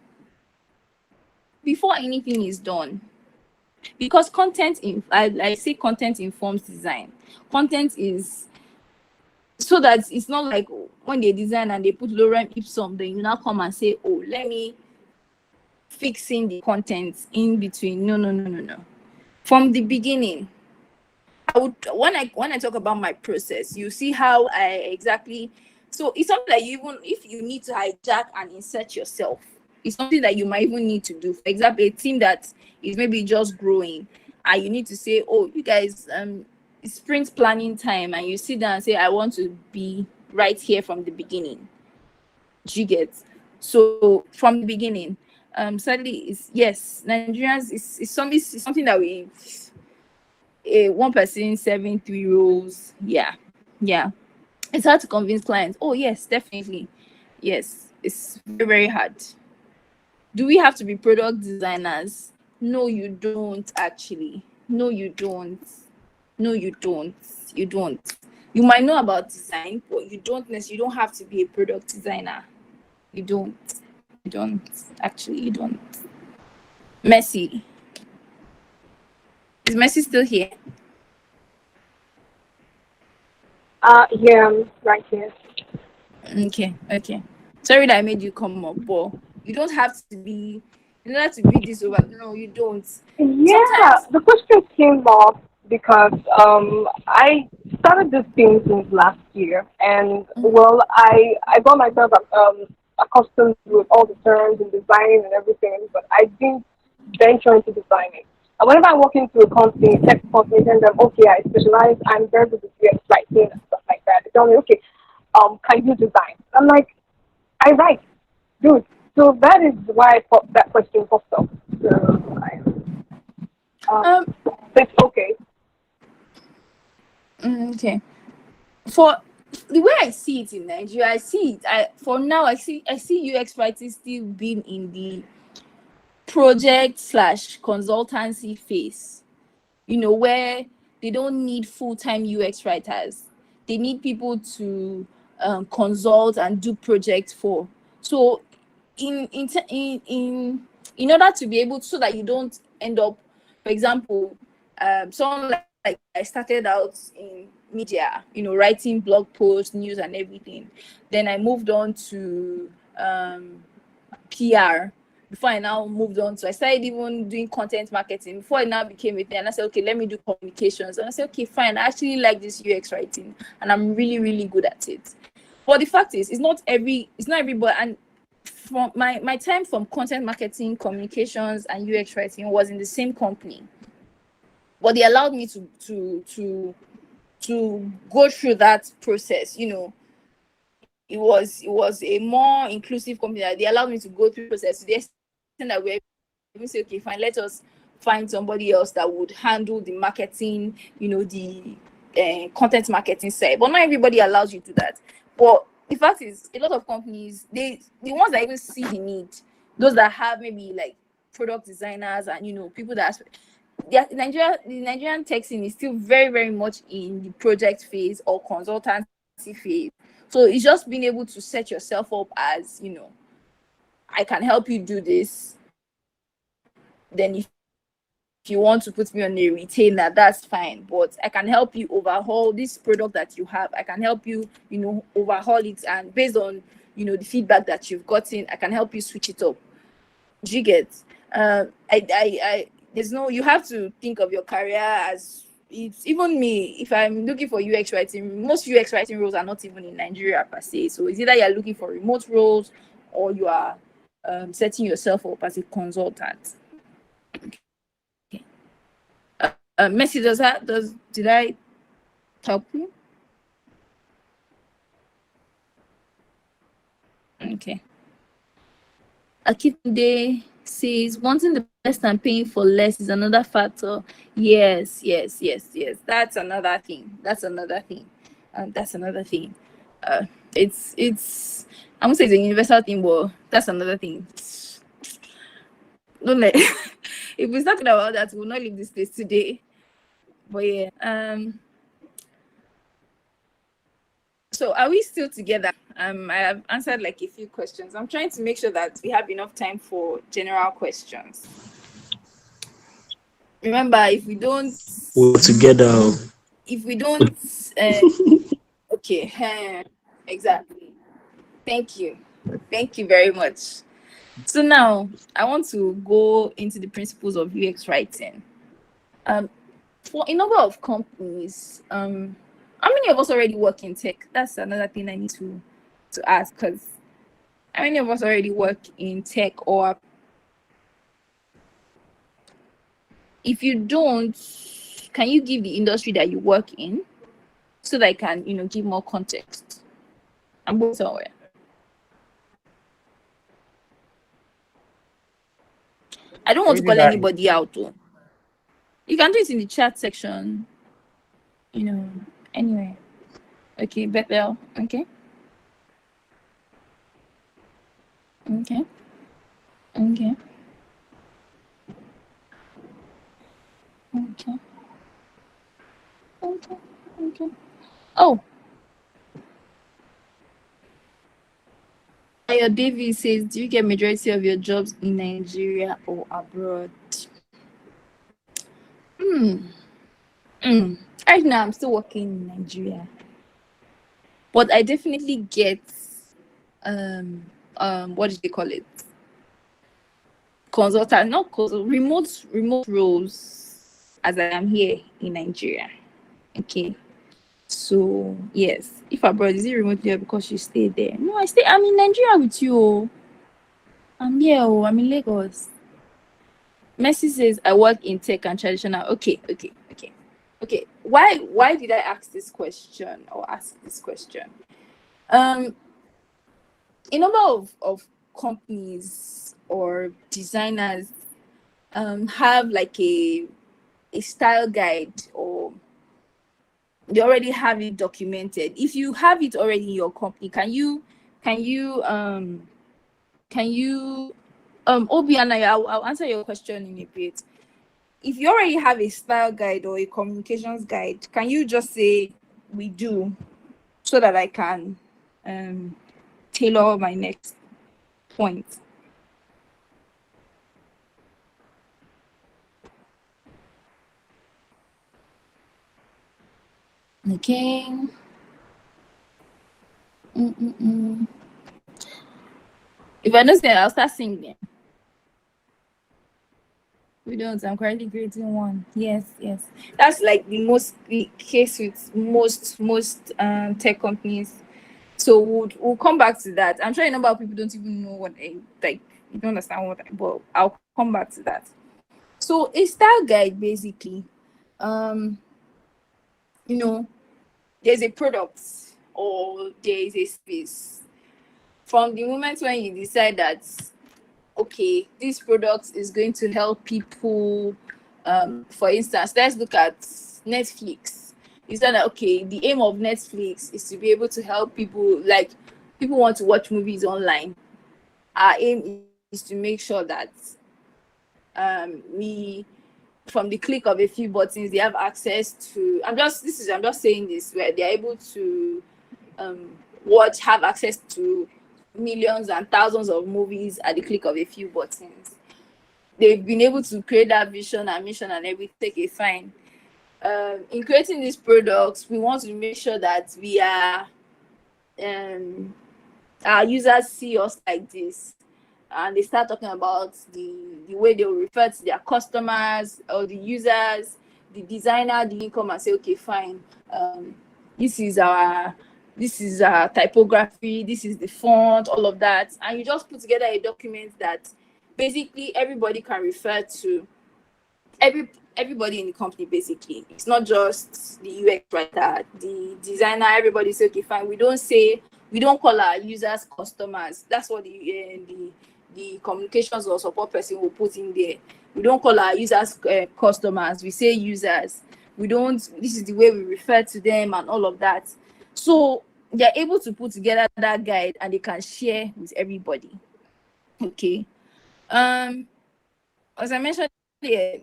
before anything is done. Because I say content informs design. Content is so that it's not like when they design and they put lorem ipsum, then you now come and say, oh, let me fixing the content in between. No. From the beginning, I would when I talk about my process, you see how I exactly. So it's something that you, even if you need to hijack and insert yourself, it's something that you might even need to do. For example, a team that is maybe just growing, and you need to say, "Oh, you guys, it's sprint planning time," and you sit down and say, "I want to be right here from the beginning." Do you get? So from the beginning, sadly, is yes, Nigerians is something that we. One person serving 3 roles, yeah, it's hard to convince clients. Oh yes, definitely, yes, it's very, very hard. Do we have to be product designers? No, you don't. Actually, no, you don't. No, you don't. You don't. You might know about design, but you don't have to be a product designer. You don't. You don't. Actually, you don't. Messi, is Messi still here? Yeah, I'm right here. Okay. Sorry that I made you come up, but you don't have to be. You don't have to be this over. No, you don't. Yeah, Sometimes. the question came up because I started this thing since last year, and well, I got myself accustomed with all the terms and design and everything, but I didn't venture into designing. And whenever I walk into a company, tech company, and I'm okay, I specialize, I'm very good with UX writing and stuff like that. They tell me, okay, can you design? I'm like, I write, good. So that is why I thought that question popped up. So it's okay. Okay. For the way I see it in Nigeria, I see it. For now, I see UX writing still being in the project slash consultancy phase. Where they don't need full-time UX writers. They need people to consult and do projects for. So in order to be able, so that you don't end up, for example, someone like I started out in media, writing blog posts, news and everything. Then I moved on to PR. Before I now moved on to, I started even doing content marketing before I now became a thing. And I said, okay, let me do communications. And I said, okay, fine. I actually like this UX writing, and I'm really, really good at it. But the fact is, it's not everybody. And from my time from content marketing, communications, and UX writing was in the same company, but they allowed me to go through that process. It was a more inclusive company that they allowed me to go through the process to the extent that we even say, okay, fine, let us find somebody else that would handle the marketing, the content marketing side. But not everybody allows you to do that. But the fact is, a lot of companies, the ones that even see the need, those that have maybe like product designers and people that the Nigerian tech scene is still very, very much in the project phase or consultancy phase. So it's just being able to set yourself up as, I can help you do this. Then if you want to put me on a retainer, that's fine. But I can help you overhaul this product that you have. I can help you, overhaul it. And based on, the feedback that you've gotten, I can help you switch it up. Do you get? There's no, you have to think of your career as, it's even me, if I'm looking for UX writing, most UX writing roles are not even in Nigeria per se. So it's either you're looking for remote roles or you are setting yourself up as a consultant. Okay. Messi, did I help you? Okay. Akinde says wanting the best and paying for less is another factor. Yes. That's another thing. That's another thing. It's I won't say it's a universal thing, but that's another thing. Don't let if we're talking about that, we'll not leave this place today. But yeah. So are we still together? I have answered like a few questions. I'm trying to make sure that we have enough time for general questions. Remember, if we don't, we're together. If we don't, okay, exactly. Thank you very much. So now I want to go into the principles of UX writing. For a number of companies, how many of us already work in tech? That's another thing I need to ask, because how many of us already work in tech? Or if you don't, can you give the industry that you work in so that I can, give more context? I'm going somewhere. I don't want to call anybody out though. You can do it in the chat section. Anyway. Okay, Bethel. Okay. Okay. Okay. Okay. Okay. Okay. Oh, Ayo David says, do you get majority of your jobs in Nigeria or abroad? Right now, I'm still working in Nigeria, but I definitely get what do they call it? Consultant, not remote roles, as I am here in Nigeria. Okay. So yes, if abroad, is it remote there because you stay there? No, I'm in Nigeria with you. Oh. I'm here. Oh, I'm in Lagos. Messi says I work in tech and traditional. Okay. Why did I ask this question? A number of companies or designers have like a style guide, or they already have it documented. If you have it already in your company, can you Obi and I'll answer your question in a bit. If you already have a style guide or a communications guide, can you just say we do, so that I can tailor my next point? Okay. If I don't say it, I'll start singing. We don't. I'm currently creating one. Yes. That's like the case with most tech companies. So we'll come back to that. I'm sure a number of people don't even know what you don't understand but I'll come back to that. So a style guide, basically, there's a product or there is a space. From the moment when you decide that, okay, this product is going to help people, for instance, let's look at Netflix. You said that, okay, the aim of Netflix is to be able to help people, like people want to watch movies online. Our aim is to make sure that from the click of a few buttons, they have access to, I'm just saying this, where they're able to have access to millions and thousands of movies at the click of a few buttons. They've been able to create that vision and mission and everything. Okay, fine. In creating these products, we want to make sure that we are our users see us like this, and they start talking about the way they will refer to their customers or the users, the designer, the income, and say, okay, fine, this is our typography, this is the font, all of that, and you just put together a document that basically everybody can refer to. Everybody in the company, basically. It's not just the UX writer, the designer. Everybody say, okay, fine. We don't call our users customers. That's what the communications or support person will put in there. We don't call our users customers. We say users. This is the way we refer to them and all of that. So they're able to put together that guide and they can share with everybody. Okay. As I mentioned earlier,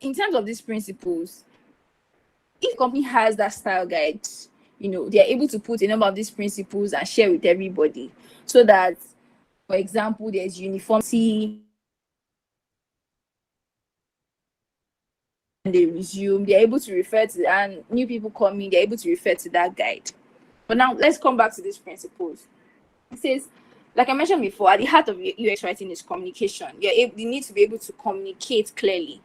in terms of these principles, if a company has that style guide, they're able to put a number of these principles and share with everybody, so that, for example, there's uniformity. And they resume, they're able to refer to, and new people come in, they're able to refer to that guide. But now let's come back to these principles. It says, like I mentioned before, at the heart of UX writing is communication. You need to be able to communicate clearly.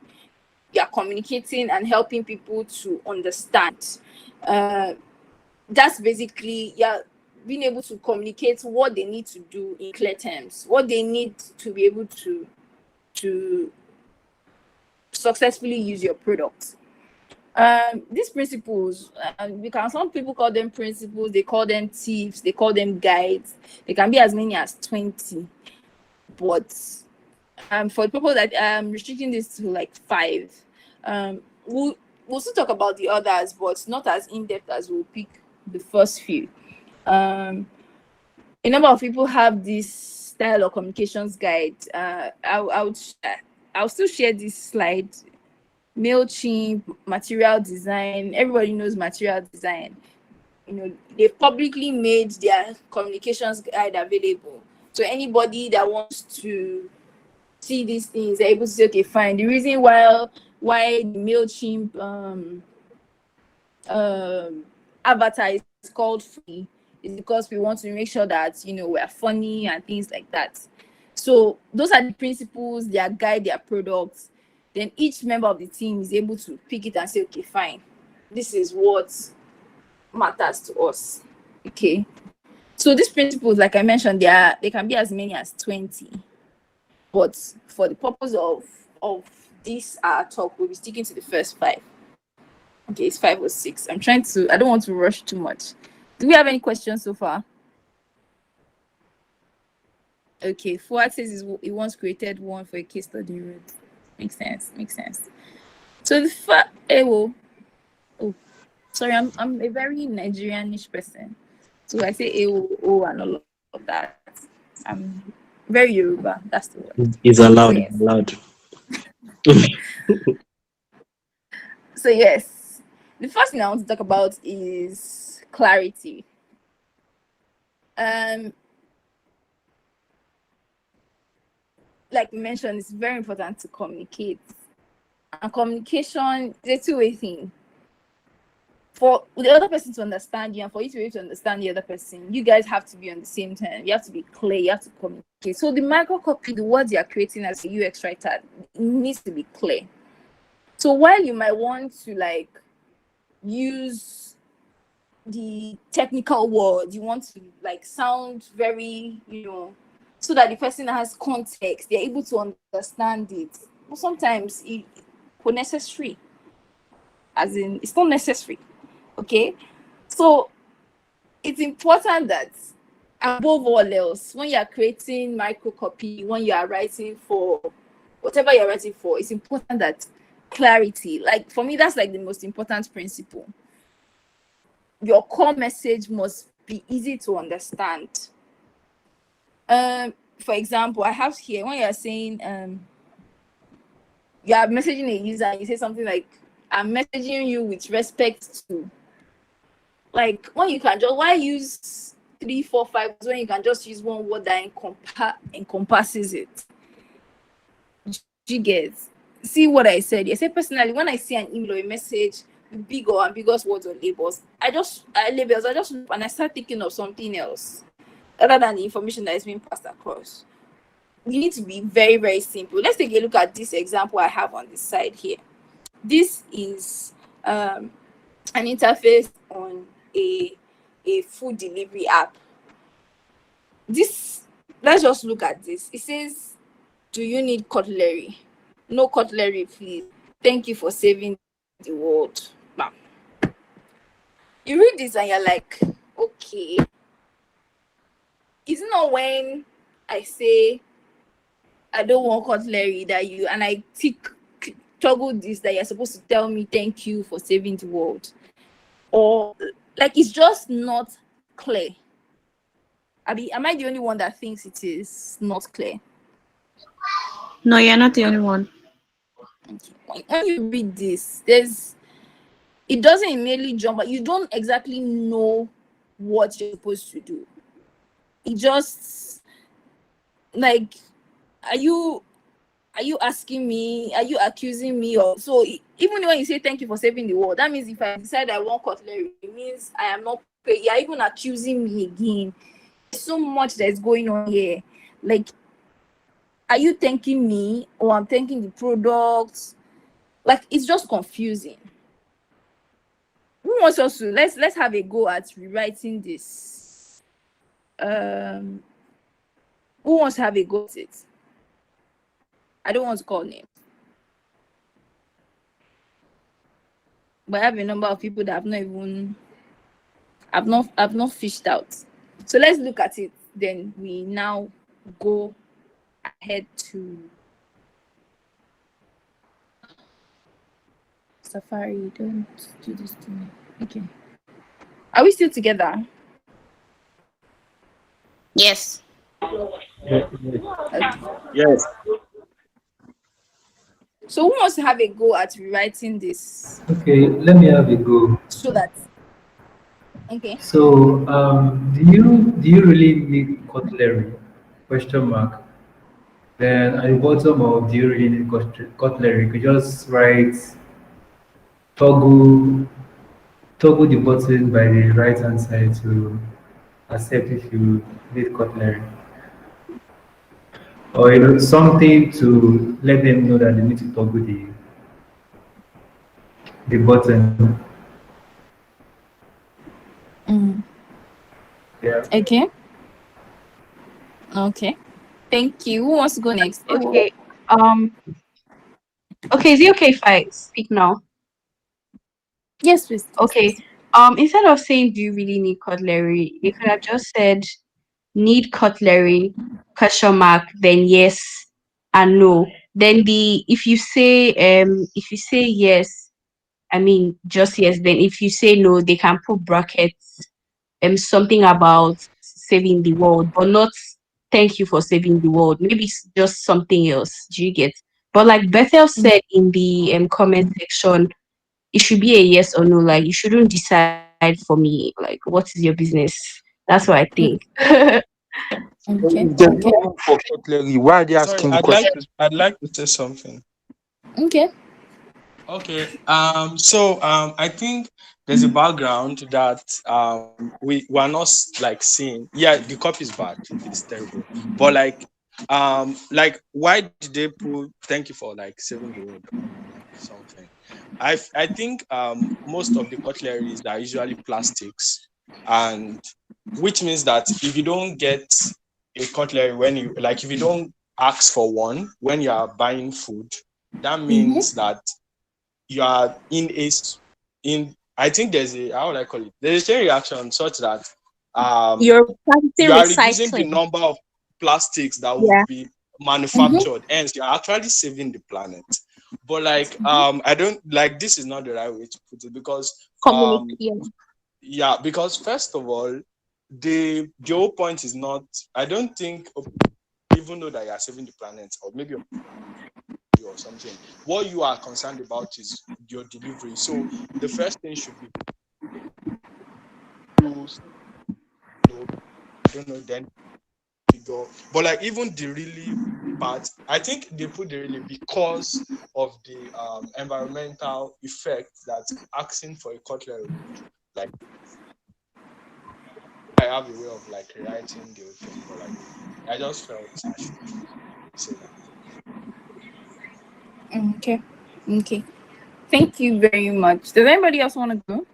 you're communicating and helping people to understand. That's basically being able to communicate what they need to do in clear terms, what they need to be able to successfully use your product. These principles, some people call them principles, they call them tips, they call them guides. They can be as many as 20, but for the people that I'm restricting this to like 5. We'll still talk about the others, but not as in-depth as we'll pick the first few. A number of people have this style of communications guide. I'll still share this slide. MailChimp, material design. Everybody knows material design. They've publicly made their communications guide available. So anybody that wants to see these things, they're able to say, okay, fine. The reason why the MailChimp avatar is called free is because we want to make sure that we're funny and things like that. So those are the principles, their guide, their products. Then each member of the team is able to pick it and say, okay, fine, this is what matters to us. Okay. So these principles, like I mentioned, they can be as many as 20. But for the purpose of this talk, we'll be sticking to the first 5. Okay, it's 5 or 6. I don't want to rush too much. Do we have any questions so far? Okay, Fuad says he once created one for a case study route. Makes sense. So the sorry, I'm a very Nigerianish person. So I say and all of that. I'm very Yoruba. That's the word. It's allowed. So yes, the first thing I want to talk about is clarity. Like we mentioned, it's very important to communicate. And communication is a two-way thing. For the other person to understand you and for you to be able to understand the other person, you guys have to be on the same time. You have to be clear, you have to communicate. So the microcopy, the words you're creating as a UX writer, needs to be clear. So while you might want to use the technical words, you want to sound very, so that the person has context, they're able to understand it. But sometimes it's unnecessary. As in, it's not necessary. Okay? So it's important that above all else, when you're creating microcopy, when you are writing for whatever you're writing for, it's important that clarity, for me, that's the most important principle. Your core message must be easy to understand. For example, I have here when you're saying you are messaging a user and you say something like, I'm messaging you with respect to, when you can just, why use 3, 4, 5 when you can just use one word that encompasses it? You get? See what I said? I said personally, when I see an email or a message with big or ambiguous words or labels, I just look and I start thinking of something else other than the information that is being passed across. You need to be very, very simple. Let's take a look at this example I have on this side here. This is an interface on a food delivery app. Let's just look at this. It says, do you need cutlery? No cutlery, please. Thank you for saving the world. Bam. You read this and you're like, okay. It's not when I say I don't want cutlery and I toggle this that you're supposed to tell me thank you for saving the world. Or it's just not clear. Am I the only one that thinks it is not clear? No, you're not the only one. Okay. When you read this, it doesn't immediately jump, but you don't exactly know what you're supposed to do. It just are you asking me? Are you accusing me? Or so even when you say thank you for saving the world, that means if I decide I want cutlery, it means I am not paid. You're even accusing me again. There's so much that's going on here. Are you thanking me or I'm thanking the product? like it's just confusing. Who wants us to let's have a go at rewriting this? Who wants to have a go at it? I don't want to call names, but I have a number of people that I've not fished out. So let's look at it. Then we now go ahead to Safari. Don't do this to me. Okay. Are we still together? Yes. Okay. Yes. So who wants to have a go at rewriting this? Okay, let me have a go. So that okay. So, do you really need cutlery? Question mark. Then at the bottom of do you really need cutlery? You could just write toggle the button by the right hand side to accept if you need cutlery, or something to let them know that they need to toggle the button. Yeah. Okay. Okay. Thank you. Who wants to go next? Okay. Okay, is it okay if I speak now? Yes, please. Okay. Instead of saying do you really need cutlery, they could have just said need cutlery, question mark, then yes and no. Then if you say yes, I mean just yes, then if you say no, they can put brackets something about saving the world, but not thank you for saving the world. Maybe it's just something else. Do you get? But like Bethel said in the comment section, it should be a yes or no. Like you shouldn't decide for me. Like what is your business? That's what I think. Okay. If there's no room for cutlery, why are they Sorry, asking questions? I'd like to say something. Okay. Okay. I think there's a background that we are not like seeing. Yeah, the copy is bad. It's terrible. But like why did they put thank you for like saving the world or something? I think most of the cutleries are usually plastics, and which means that if you don't get a cutlery when you like if you don't ask for one when you are buying food, that means that you are I think there's a how would I call it? There's a chain reaction such that You're practicing you are reducing the recycling. number of plastics that would Yeah. be manufactured. Hence, you're actually saving the planet. But I don't like this is not the right way to put it because because first of all, the whole point is not. I don't think even though that you are saving the planet or maybe or something. What you are concerned about is your delivery. So the first thing should be I don't know then figure. But like even the really part, I think they put the really because of the environmental effect that asking for a cutlery would like. I have a way of like rewriting the whole thing, but like I just felt I should say that. Okay. Okay. Thank you very much. Does anybody else want to go?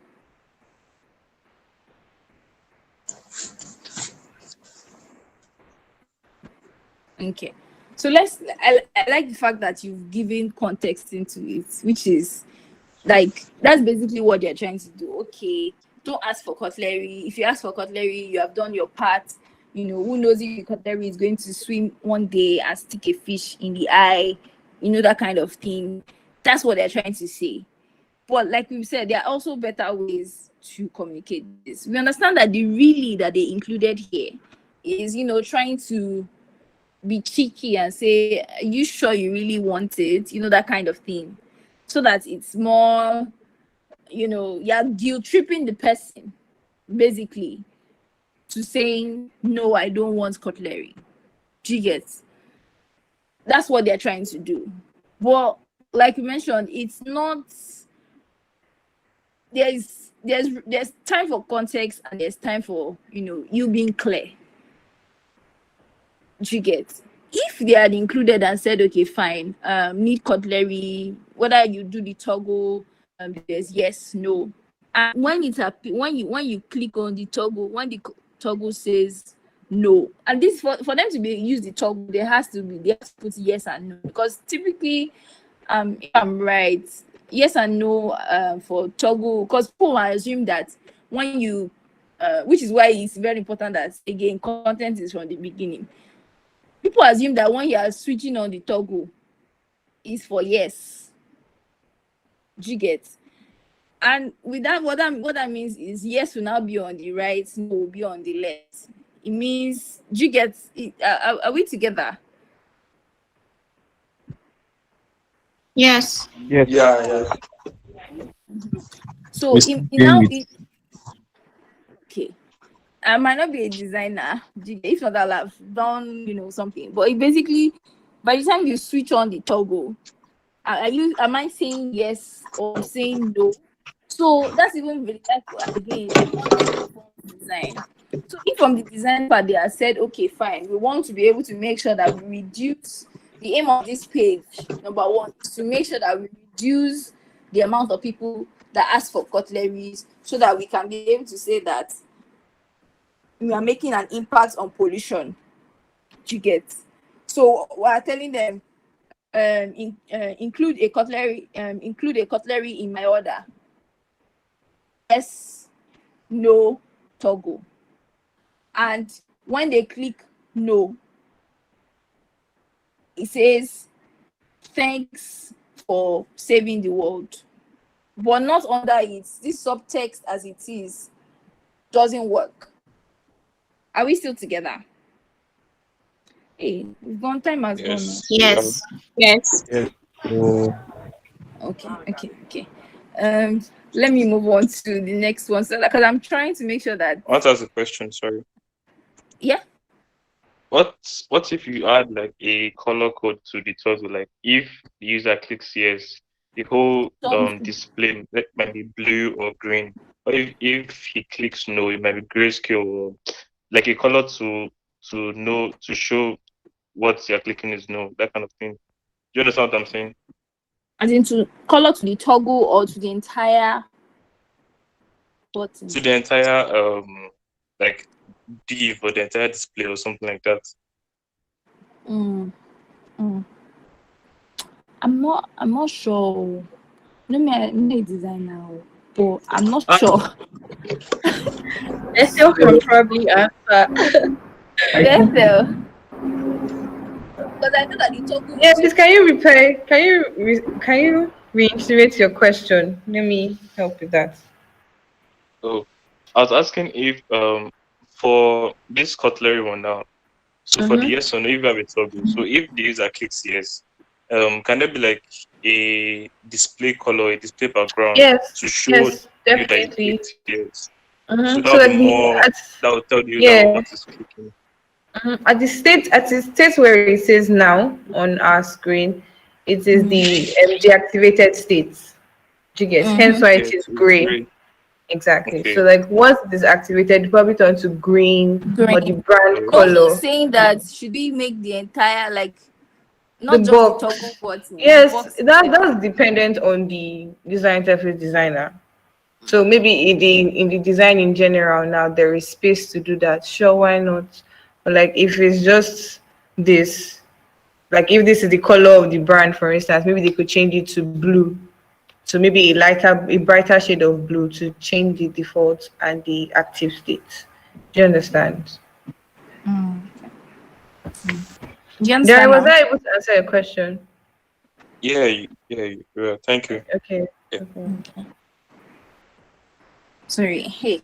Okay. So I like the fact that you've given context into it, which is like that's basically what they're trying to do. Okay, don't ask for cutlery. If you ask for cutlery, you have done your part. Who knows if the cutlery is going to swim one day and stick a fish in the eye, that kind of thing. That's what they're trying to say. But like we said, there are also better ways to communicate this. We understand that the really that they included here is, trying to be cheeky and say, are you sure you really want it? That kind of thing. So that it's more, you're guilt tripping the person, basically, to saying, no, I don't want cutlery. Do you get? That's what they're trying to do. But like you mentioned, it's not there's time for context and there's time for you being clear. Do you get? If they had included and said, okay, fine, need cutlery, whether you do the toggle, there's yes, no. And when when you click on the toggle, when the toggle says no, and this for them to be use the toggle, they have to put yes and no, because typically, if I'm right, yes and no for toggle, because people might assume that when you which is why it's very important that again content is from the beginning. People assume that when you are switching on the toggle is for yes. Do you get? And with that, what that means is yes will now be on the right, no will be on the left. It means, do you get it? Are we together? Yes. Yes. Yeah. So We in still now with it, okay. I might not be a designer, if not that I've done something. But it basically, by the time you switch on the toggle, am I saying yes or I'm saying no? So that's even really again design. So if from the design part they have said, okay, fine, we want to be able to make sure that we reduce the aim of this page. Number one is to make sure that we reduce the amount of people that ask for cutleries, so that we can be able to say that we are making an impact on pollution. Do you get? So we are telling them include a cutlery in my order. Yes, no, toggle. And when they click no, it says thanks for saving the world, but not under it. This subtext as it is doesn't work. Are we still together? Hey, we've gone, time has gone now. Yes. Yes. Yes. So, Okay. Let me move on to the next one. So, because I'm trying to make sure that, I want to ask a question. Sorry. yeah. What if you add like a color code to the toggle? Like if the user clicks yes, the whole display might be blue or green. Or if he clicks no, it might be grayscale, or like a color to show what you're clicking is no, that kind of thing. Do you understand what I'm saying? As in to color to the toggle or to the entire button? To the entire like div or the entire display or something like that. I'm not sure. I'm not a designer, but I'm not sure. Estelle can probably answer. Estelle. Because I know that the toggle. Yeah, please, can you repeat? Can you reiterate your question? Let me help with that. So I was asking if for this cutlery one now, so for the yes or no, if you have a toggle, so if the user clicks yes, can there be like a display color, a display background Yes, to show yes, you that you definitely. clicked yes? So So that would be more, that would tell the user yeah. what is clicking. At the state where it says now on our screen, it is the deactivated state. Do you get? Hence why it Okay, is so it's gray. great. Exactly. Okay. So like once it is activated, probably turn to green or the brand Okay. So color. he's saying that should we make the entire not The just box. the toggle button? Yes, Box that's dependent on the design interface designer. So maybe in the design in general now there is space to do that. Sure, why not? But like if it's just this, like if this is the color of the brand, for instance, maybe they could change it to blue. So maybe a brighter shade of blue to change the default and the active state. Do you understand? Do you There, understand was now? I able to answer your question? Yeah, thank you. Okay. Yeah. Okay. Sorry. Hey.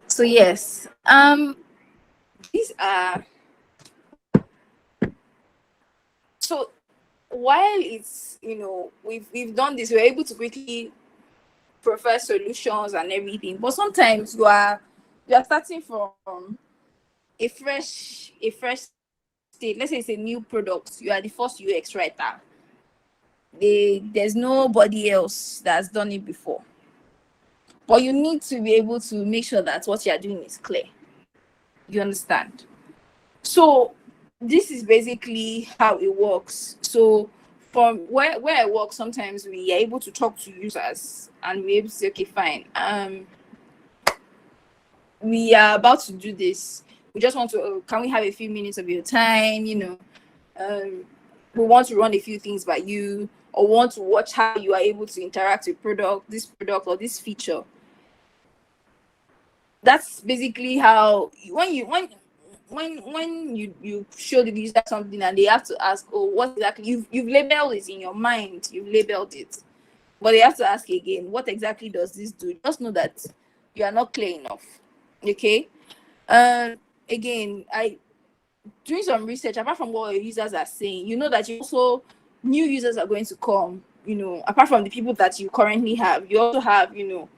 So yes. These are, so while it's we've done this, we're able to quickly prefer solutions and everything, but sometimes you are starting from a fresh state. Let's say it's a new product, you are the first UX writer. There's nobody else that's done it before, but you need to be able to make sure that what you're doing is clear. You understand? So this is basically how it works. So from where I work, sometimes we are able to talk to users and we're able to say, okay, fine. We are about to do this. We just want to, can we have a few minutes of your time? We want to run a few things by you, or want to watch how you are able to interact with this product or this feature. That's basically how when you show the user something and they have to ask, oh, what exactly you've labeled it in your mind, you've labeled it, but they have to ask again, what exactly does this do? Just know that you are not clear enough. Okay. Again, I doing some research apart from what your users are saying, you know that you also new users are going to come, apart from the people that you currently have, you also have, new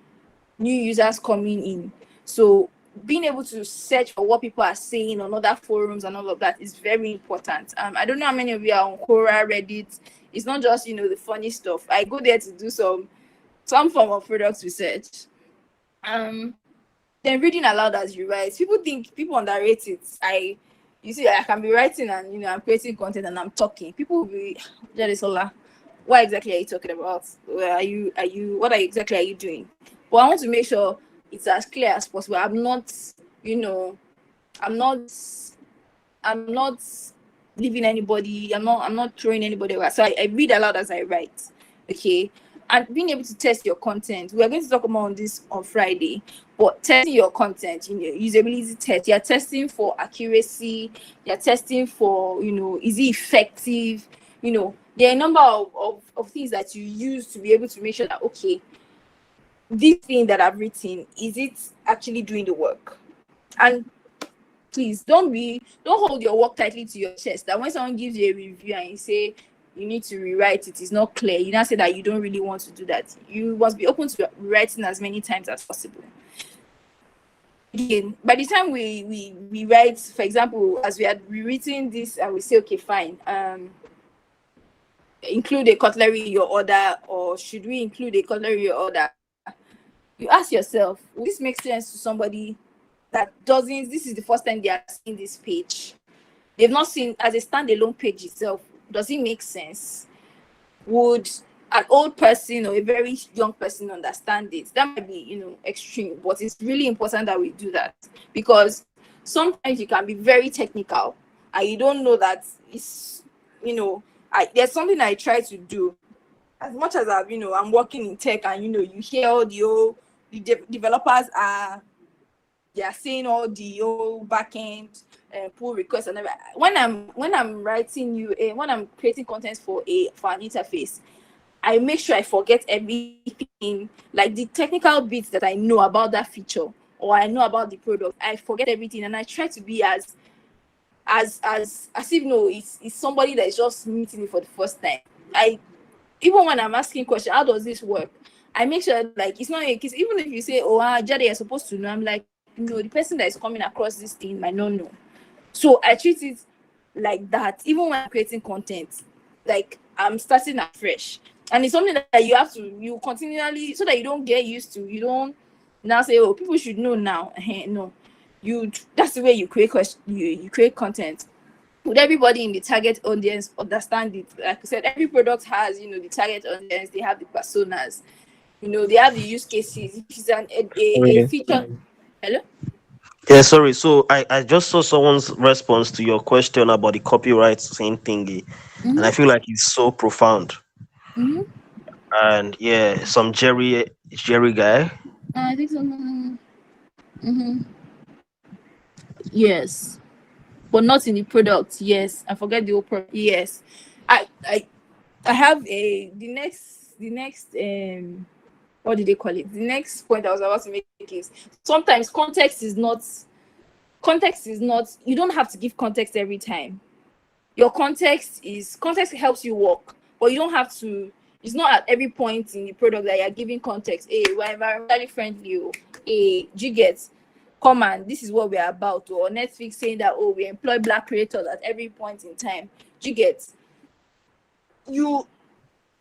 users coming in. So being able to search for what people are saying on other forums and all of that is very important. I don't know how many of you are on Quora, Reddit. It's not just the funny stuff. I go there to do some form of product research. Then reading aloud as you write. People underrate it. You see, I can be writing and I'm creating content and I'm talking. People will be, Jadisola, what exactly are you talking about? What exactly are you doing? But I want to make sure it's as clear as possible. I'm not leaving anybody, I'm not throwing anybody away. So I read aloud as I write. Okay. And being able to test your content. We are going to talk about this on Friday, but testing your content, usability test. You're testing for accuracy, you're testing for, is it effective? There are a number of things that you use to be able to make sure that, okay, this thing that I've written, is it actually doing the work? And please don't hold your work tightly to your chest, that when someone gives you a review and you say you need to rewrite it's not clear, you now say that you don't really want to do that. You must be open to rewriting as many times as possible. Again, by the time we write, for example, as we are rewritten this and we say, okay, fine, include a cutlery in your order, or should we include a cutlery in your order? You ask yourself, will this make sense to somebody that doesn't, this is the first time they are seeing this page? They've not seen as a standalone page itself. Does it make sense? Would an old person or a very young person understand it? That might be, extreme, but it's really important that we do that, because sometimes you can be very technical and you don't know that it's, there's something I try to do. As much as I'm working in tech and, you hear all the developers they are saying all the backend pull requests and everything. When I'm writing when I'm creating content for an interface, I make sure I forget everything, like the technical bits that I know about that feature or I know about the product. I forget everything and I try to be as if it's somebody that is just meeting me for the first time. Even when I'm asking questions, how does this work? I make sure like it's not a case. Even if you say, "Oh, Jade, you're supposed to know," I'm like, no, the person that is coming across this thing might not know. So I treat it like that. Even when I'm creating content, like I'm starting afresh, and it's something that you continually, so that you don't get used to. You don't now say, "Oh, people should know now." No, that's the way you create you create content. Would everybody in the target audience understand it? Like I said, every product has, the target audience, they have the personas, they have the use cases. If it's a feature. Hello? Yeah, sorry. So I just saw someone's response to your question about the copyright saying thingy, and I feel like it's so profound. Mm-hmm. And yeah, some Jerry guy. I think so. Mm-hmm. Yes, but not in the product. Yes, I forget the whole product. Yes, I have the next what did they call it? The next point I was about to make is sometimes context is not. You don't have to give context every time. Your context helps you work, but you don't have to. It's not at every point in the product that you're giving context. Hey, we're environmentally friendly. Hey, you get, come on, this is what we're about. Or Netflix saying that, oh, we employ black creators at every point in time. You get,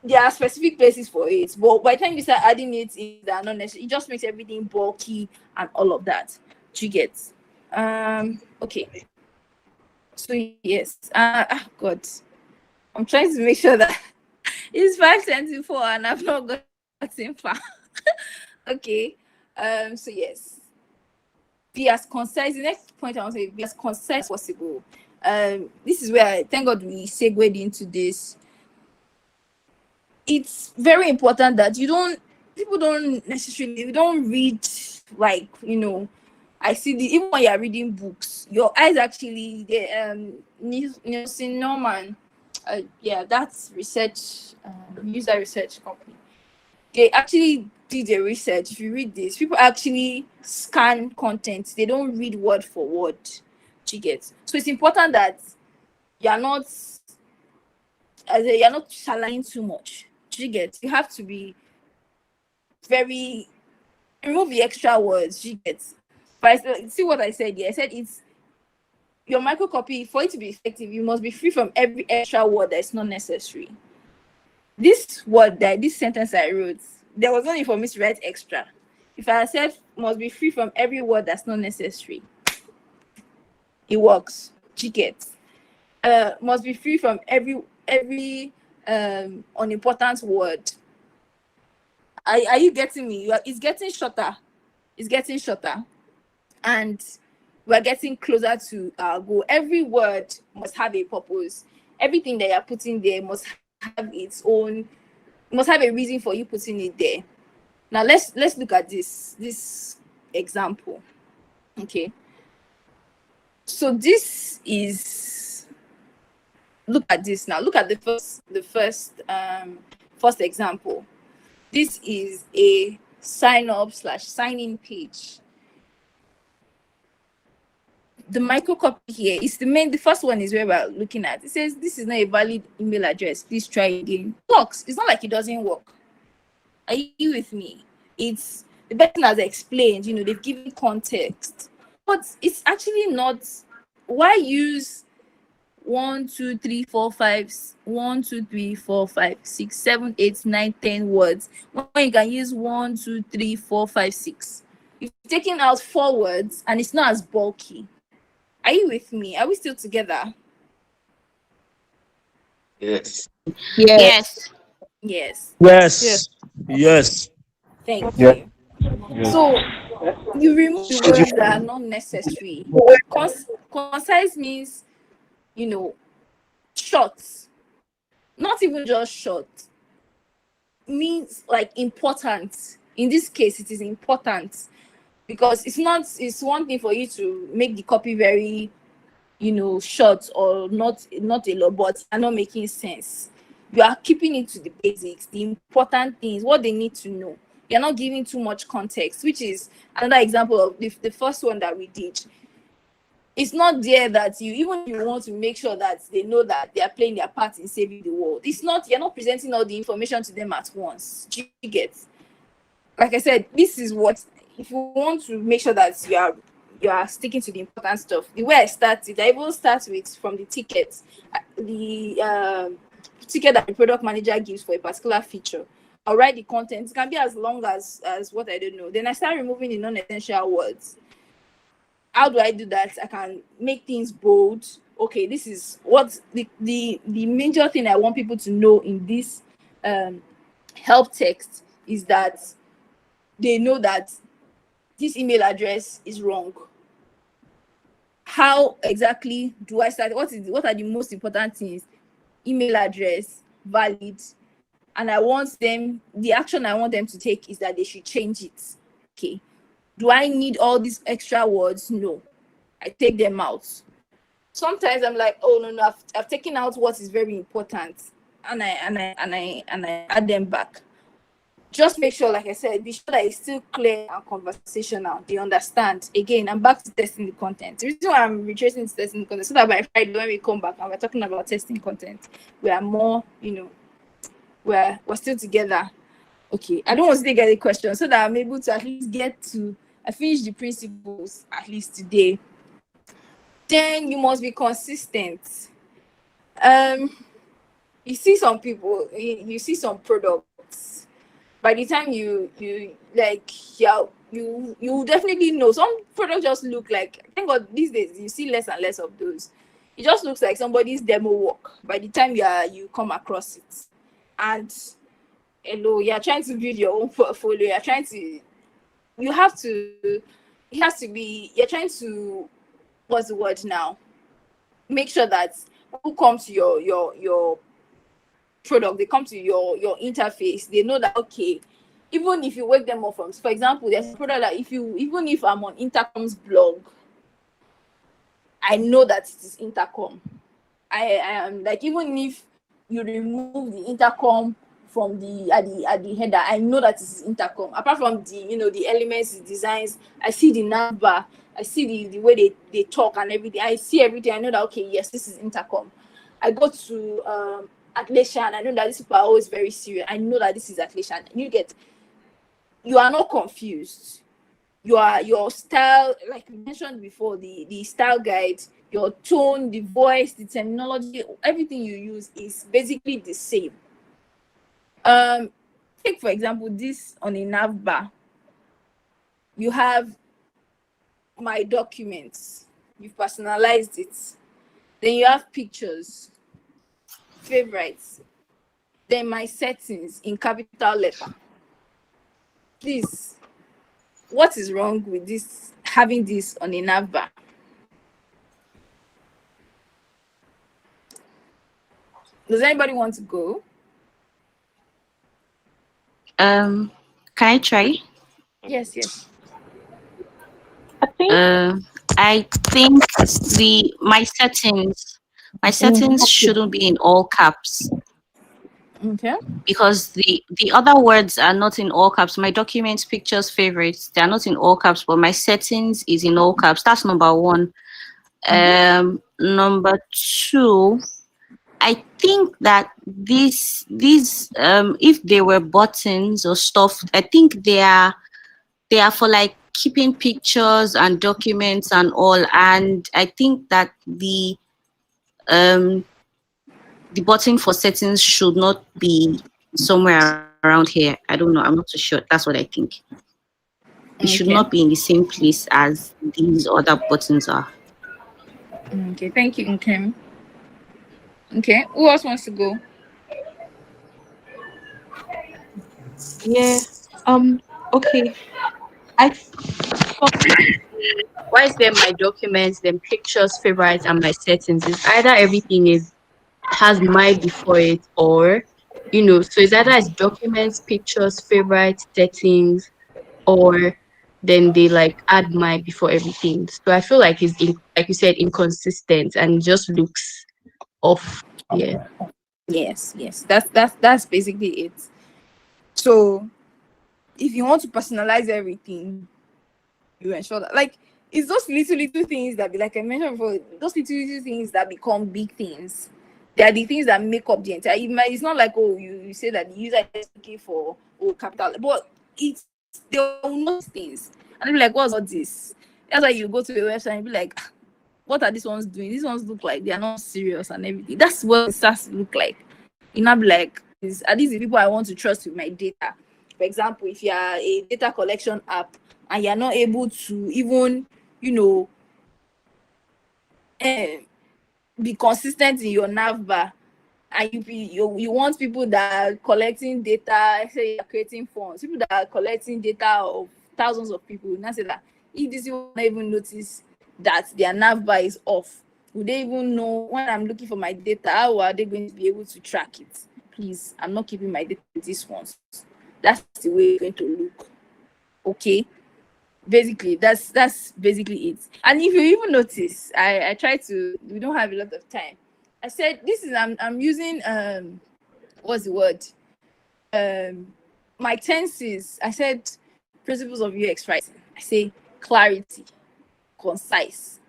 there are specific places for it, but by the time you start adding it in, that not necessary, it just makes everything bulky and all of that. You get, okay. So yes, God, I'm trying to make sure that It's 5:24 and I've not gotten far. Okay. So yes, be as concise. The next point I want to say, be as concise as possible. This is where thank God we segued into this. It's very important that people don't necessarily, you don't read like, I see even when you're reading books, your eyes actually, Nielsen Norman, yeah, that's research, user research company. They actually did the research. If you read this, people actually scan content. They don't read word for word. Do you get? So it's important that you're not shalaing too much. Do you get? You have to be very, remove the extra words. Do you get? But see what I said here? I said it's your microcopy, for it to be effective, you must be free from every extra word that is not necessary. This sentence I wrote, there was only for me to write extra. If I said must be free from every word that's not necessary, it works. Get. Must be free from every unimportant word. Are you getting me? It's getting shorter. It's getting shorter, and we're getting closer to our goal. Every word must have a purpose. Everything that you're putting there must have its own, must have a reason for you putting it there. Now let's look at this example. Okay. So this is, look at this now. Look at the first example. This is a sign up / sign in page. The microcopy here is the first one is where we're looking at. It says this is not a valid email address. Please try again. It works. It's not like it doesn't work. Are you with me? It's the person has explained, they've given context, but it's actually not. Why use 1, 2, 3, 4, 5, 1, 2, 3, 4, 5, 6, 7, 8, 9, 10 words when you can use 1, 2, 3, 4, 5, 6? You've taken out 4 words and it's not as bulky. Are you with me? Are we still together? Yes. Yes. Yes. Yes. Thank Yeah. you. So you remove the words that are not necessary. Concise means, short. Not even just short. Means like important. In this case, it is important because it's one thing for you to make the copy very, short or not a lot, but are not making sense. You are keeping it to the basics, the important things, what they need to know. You're not giving too much context, which is another example of the first one that we did. It's not there that you want to make sure that they know that they are playing their part in saving the world. You're not presenting all the information to them at once. Do you get? Like I said, this is what, if you want to make sure that you are sticking to the important stuff. The way I started, I even start with from the tickets, the ticket that the product manager gives for a particular feature. I'll write the content. It can be as long as what I don't know. Then I start removing the non-essential words. How do I do that? I can make things bold. Okay, this is what the major thing I want people to know in this help text is that they know that this email address is wrong. How exactly do I start? What are the most important things? Email address, valid, and the action I want them to take is that they should change it. Okay. Do I need all these extra words? No. I take them out. Sometimes I'm like, oh no, I've taken out what is very important, and I add them back. Just make sure, like I said, be sure that it's still clear and conversational. They understand. Again, I'm back to testing the content. The reason why I'm retracing to testing the content, so that by Friday when we come back and we're talking about testing content, we are more, we're still together. Okay, I don't want to take any questions so that I'm able to at least I finish the principles at least today. Then you must be consistent. You see some people, you see some products. By the time you definitely know. Some products just look like, thank God these days you see less and less of those. It just looks like somebody's demo work by the time you come across it. and hello, you're trying to build your own portfolio. You're trying to, you have to, it has to be, you're trying to, what's the word now? Make sure that who come to your product, they come to your interface, they know that, okay, even if you wake them up from, for example, there's a product that even if I'm on Intercom's blog, I know that it is Intercom. I am like, even if you remove the Intercom from at the header, I know that it is Intercom. Apart from the the elements, the designs, I see the number, I see the way they talk and everything. I see everything. I know that, okay, yes, this is Intercom. I go to Atlassian, and I know that these people are always very serious. I know that this is Atlassian. You are not confused. Your style, like you mentioned before, the style guide, your tone, the voice, the terminology, everything you use is basically the same. Take for example this on a nav bar. You have my documents, you've personalized it. Then you have pictures, favorites, then my settings in capital letter. Please, what is wrong with this, having this on a nav bar? Does anybody want to go? Can I try? Yes. I think my settings shouldn't be in all caps. Okay. Because the other words are not in all caps. My documents, pictures, favorites, they are not in all caps, but my settings is in all caps. That's number one. Number two, I think that these if they were buttons or stuff, I think they are for like keeping pictures and documents and all. And I think that the button for settings should not be somewhere around here. I don't know. I'm not so sure. That's what I think. It should not be in the same place as these other buttons are. Okay, thank you, Nkem. Okay, who else wants to go? Yeah. Okay. I why is there my documents, then pictures, favorites, and my settings? Is either everything has my before it, or so it's either it's documents, pictures, favorites, settings, or then they like add my before everything. So I feel like like you said, inconsistent and just looks off. Yeah. Yes. That's basically it. So if you want to personalize everything, you ensure that, like, it's those little things that be, like I mentioned before, those little things that become big things. They are the things that make up the entire. It's not like, oh, you say that the user is looking for capital, but it's, they will know things and they'll be like, what's all this? That's why you go to the website and be like, what are these ones doing? These ones look like they are not serious and everything. That's what it starts to look like. You know, be like, are these the people I want to trust with my data? For example, if you are a data collection app and you're not able to even, be consistent in your nav bar, and you want people that are collecting data, say you're creating forms, people that are collecting data of thousands of people, now say that if these people don't even notice that their nav bar is off, would they even know when I'm looking for my data? How are they going to be able to track it? Please, I'm not keeping my data with these ones. That's the way it's going to look. Okay. Basically, that's basically it. And if you even notice, I try to, we don't have a lot of time. I said this is I'm using what's the word? My tenses. I said principles of UX writing. I say clarity, concise,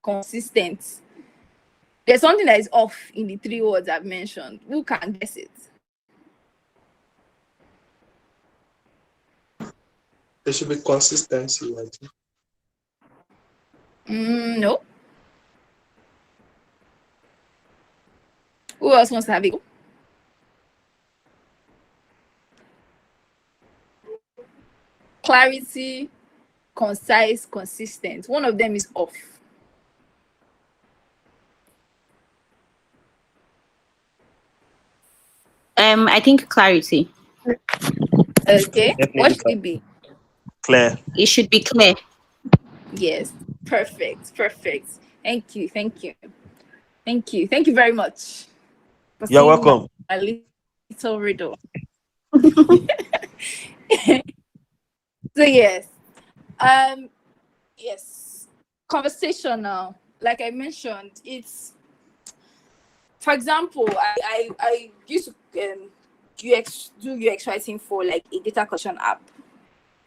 consistent. There's something that is off in the three words I've mentioned. Who can guess it? There should be consistency, I think. No. Who else wants to have it? Clarity, concise, consistent. One of them is off. I think clarity. Okay. What Definitely should it be? clear. It should be clear. Yes. Perfect. Perfect. Thank you. Thank you. Thank you. Thank you very much for You're seeing welcome. my little riddle. So yes. Um yes. Conversation now. Like I mentioned, it's, for example, I used to UX writing for like a data collection app.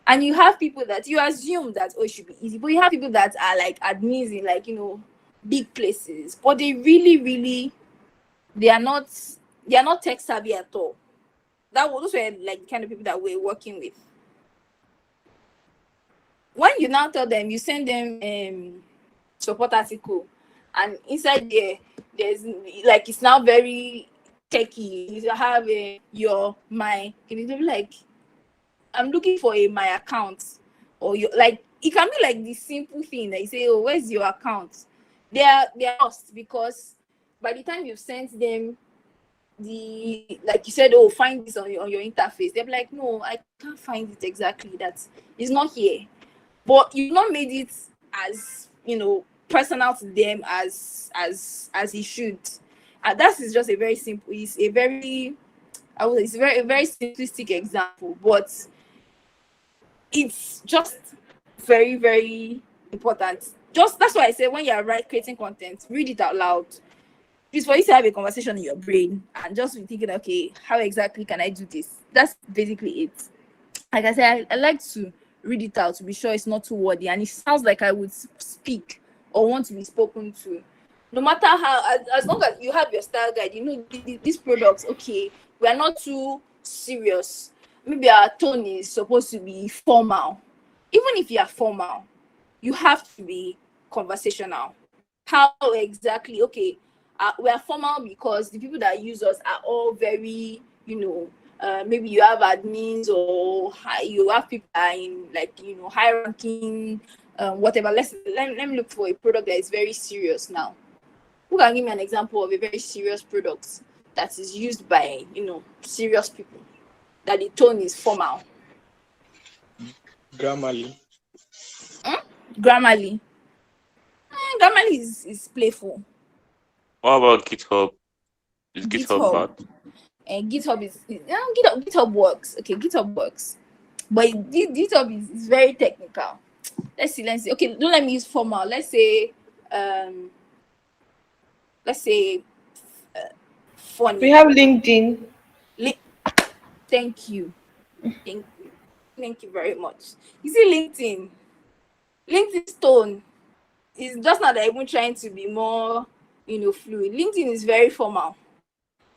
And you have people that you assume that, oh, it should be easy, but you have people that are like admins in, like, big places, but they really, they are not tech savvy at all. Those were like the kind of people that we're working with. When you now tell them, you send them support article, and inside there's like, it's now very techy. You have your my, can you be like, I'm looking for my account, or you like, it can be like the simple thing that you say, oh, where's your account? They are lost, because by the time you've sent them the, like you said, oh, find this on your interface, they're like, no, I can't find it exactly, that it's not here. But you've not made it as, personal to them as it should. And that is just a very simple, it's a very, it's a very simplistic example, but it's just very, very important. Just that's why I say, when you're creating content, read it out loud. It's for you to have a conversation in your brain and just be thinking, okay, how exactly can I do this? That's basically it. Like I said, I like to read it out to be sure it's not too wordy and it sounds like I would speak or want to be spoken to. No matter how, as long as you have your style guide, these products, okay, we are not too serious. Maybe our tone is supposed to be formal. Even if you are formal, you have to be conversational. How exactly? Okay, we are formal because the people that use us are all very, maybe you have admins, or you have people that are in, like, high ranking, whatever. Let me look for a product that is very serious now. Who can give me an example of a very serious product that is used by, serious people, that the tone is formal? Grammarly. Grammarly. Grammarly is playful. What about GitHub? Is GitHub GitHub. bad? And GitHub GitHub works. Okay, GitHub works. But GitHub is very technical. Let's see. Okay, don't let me use formal. Let's say funny. We have LinkedIn. Thank you. Thank you very much. You see, LinkedIn's tone is just not that even trying to be more, fluid. LinkedIn is very formal.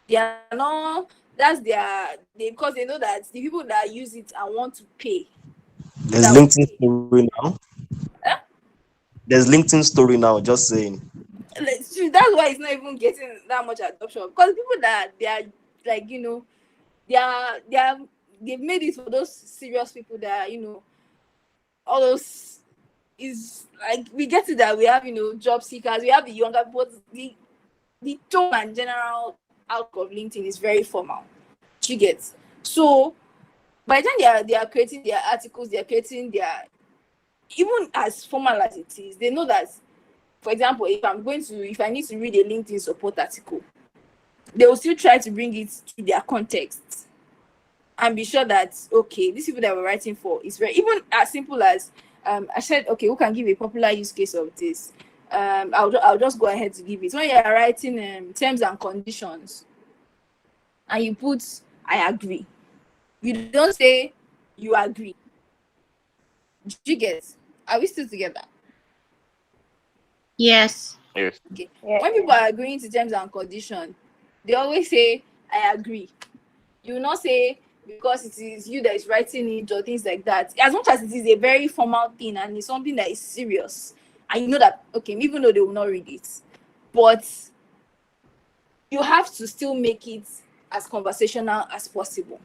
They are not, because they know that the people that use it and want to pay. There's LinkedIn story now. There's LinkedIn story now, just saying. That's why it's not even getting that much adoption, because people that they are, like, they've made it for those serious people that, all those is like, we get to that, we have, job seekers, we have the younger, but the tone and general out of LinkedIn is very formal. You get? So by the time they are creating their articles, they are creating their, even as formal as it is, they know that, for example, if I need to read a LinkedIn support article, they will still try to bring it to their context and be sure that, okay, these people that we're writing for is very, even as simple as, I said, okay, who can give a popular use case of this? I'll just go ahead to give it. When you're writing terms and conditions and you put, I agree, you don't say you agree. Do you get? Are we still together? Yes. Yes. Okay. When people are agreeing to terms and conditions, they always say, I agree. You will not say, because it is you that is writing it or things like that. As much as it is a very formal thing and it's something that is serious, and you know that, okay, even though they will not read it, but you have to still make it as conversational as possible.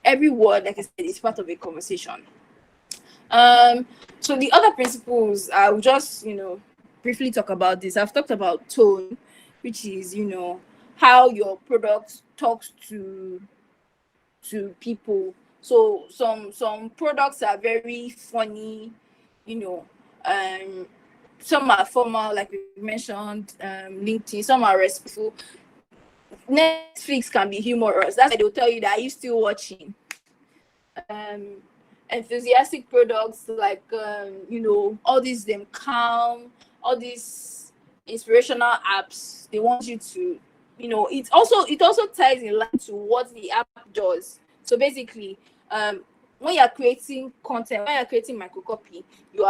Every word, like I said, is part of a conversation. So the other principles, I will just, briefly talk about this. I've talked about tone, which is, how your product talks to people. So some products are very funny, you know. Some are formal, like we mentioned, LinkedIn. Some are respectful. Netflix can be humorous. That's why they'll tell you that, are you still watching? Enthusiastic products like all these them calm, all these inspirational apps. They want you to, it also ties in line to what the app does. So basically, when you're creating content, when you're creating microcopy, you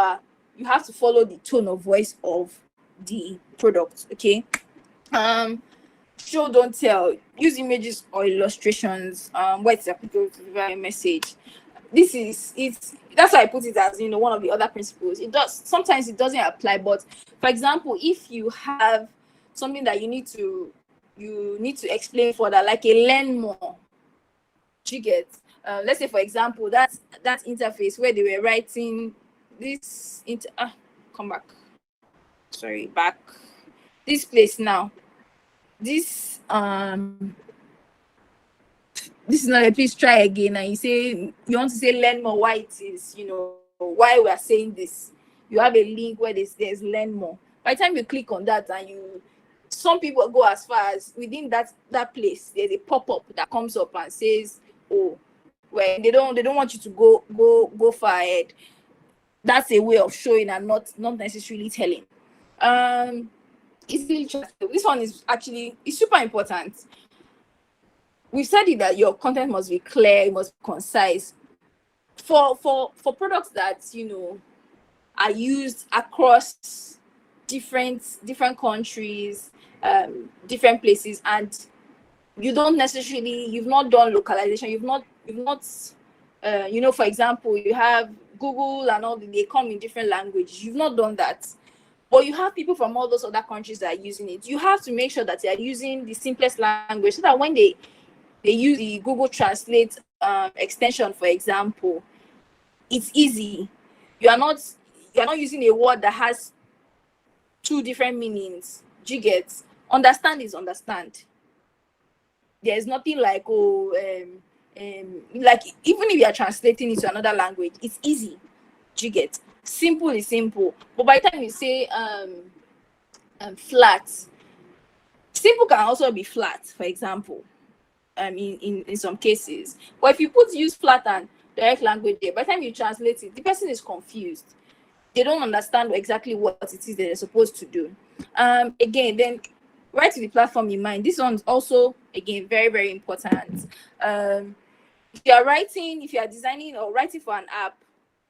have to follow the tone of voice of the product. Okay. Show don't tell. Use images or illustrations. What's applicable to the message. That's why I put it as one of the other principles. It does sometimes it doesn't apply, but for example, if you have something that you need to explain further, like a learn more, you get let's say for example that interface where they were writing this come back, sorry, back, this place now, this is not a, please try again, and you say you want to say learn more, why it is, why we are saying this. You have a link where there's learn more. By the time you click on that, and some people go as far as within that place there's a pop-up that comes up and says, oh, well, they don't want you to go far ahead. That's a way of showing and not necessarily telling. Easily trustable. This one is super important. We've said it that your content must be clear, it must be concise. For products that are used across different countries, different places, and you've not done localization, you've not for example, you have Google and all, they come in different languages. You've not done that. But you have people from all those other countries that are using it. You have to make sure that they are using the simplest language, so that when they use the Google Translate extension, for example, it's easy. You are not using a word that has two different meanings. Do you get? Understand is understand. There's nothing like like even if you are translating it to another language, it's easy. Do you get? Simple is simple. But by the time you say flat, simple can also be flat, for example. In some cases. But if you use flat and direct language there, by the time you translate it, the person is confused. They don't understand exactly what it is that they're supposed to do. Again, then write to the platform in mind. This one's also, again, very, very important. If you are designing or writing for an app,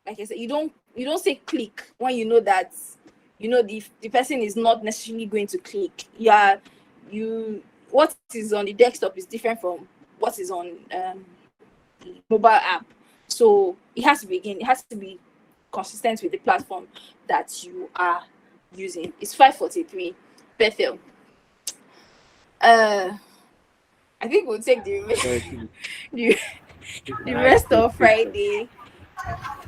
like I said, you don't say click when you know that the person is not necessarily going to click. What is on the desktop is different from what is on the mobile app. So it has to be consistent with the platform that you are using. It's 5:43. Bethel. I think we'll take the rest of Friday.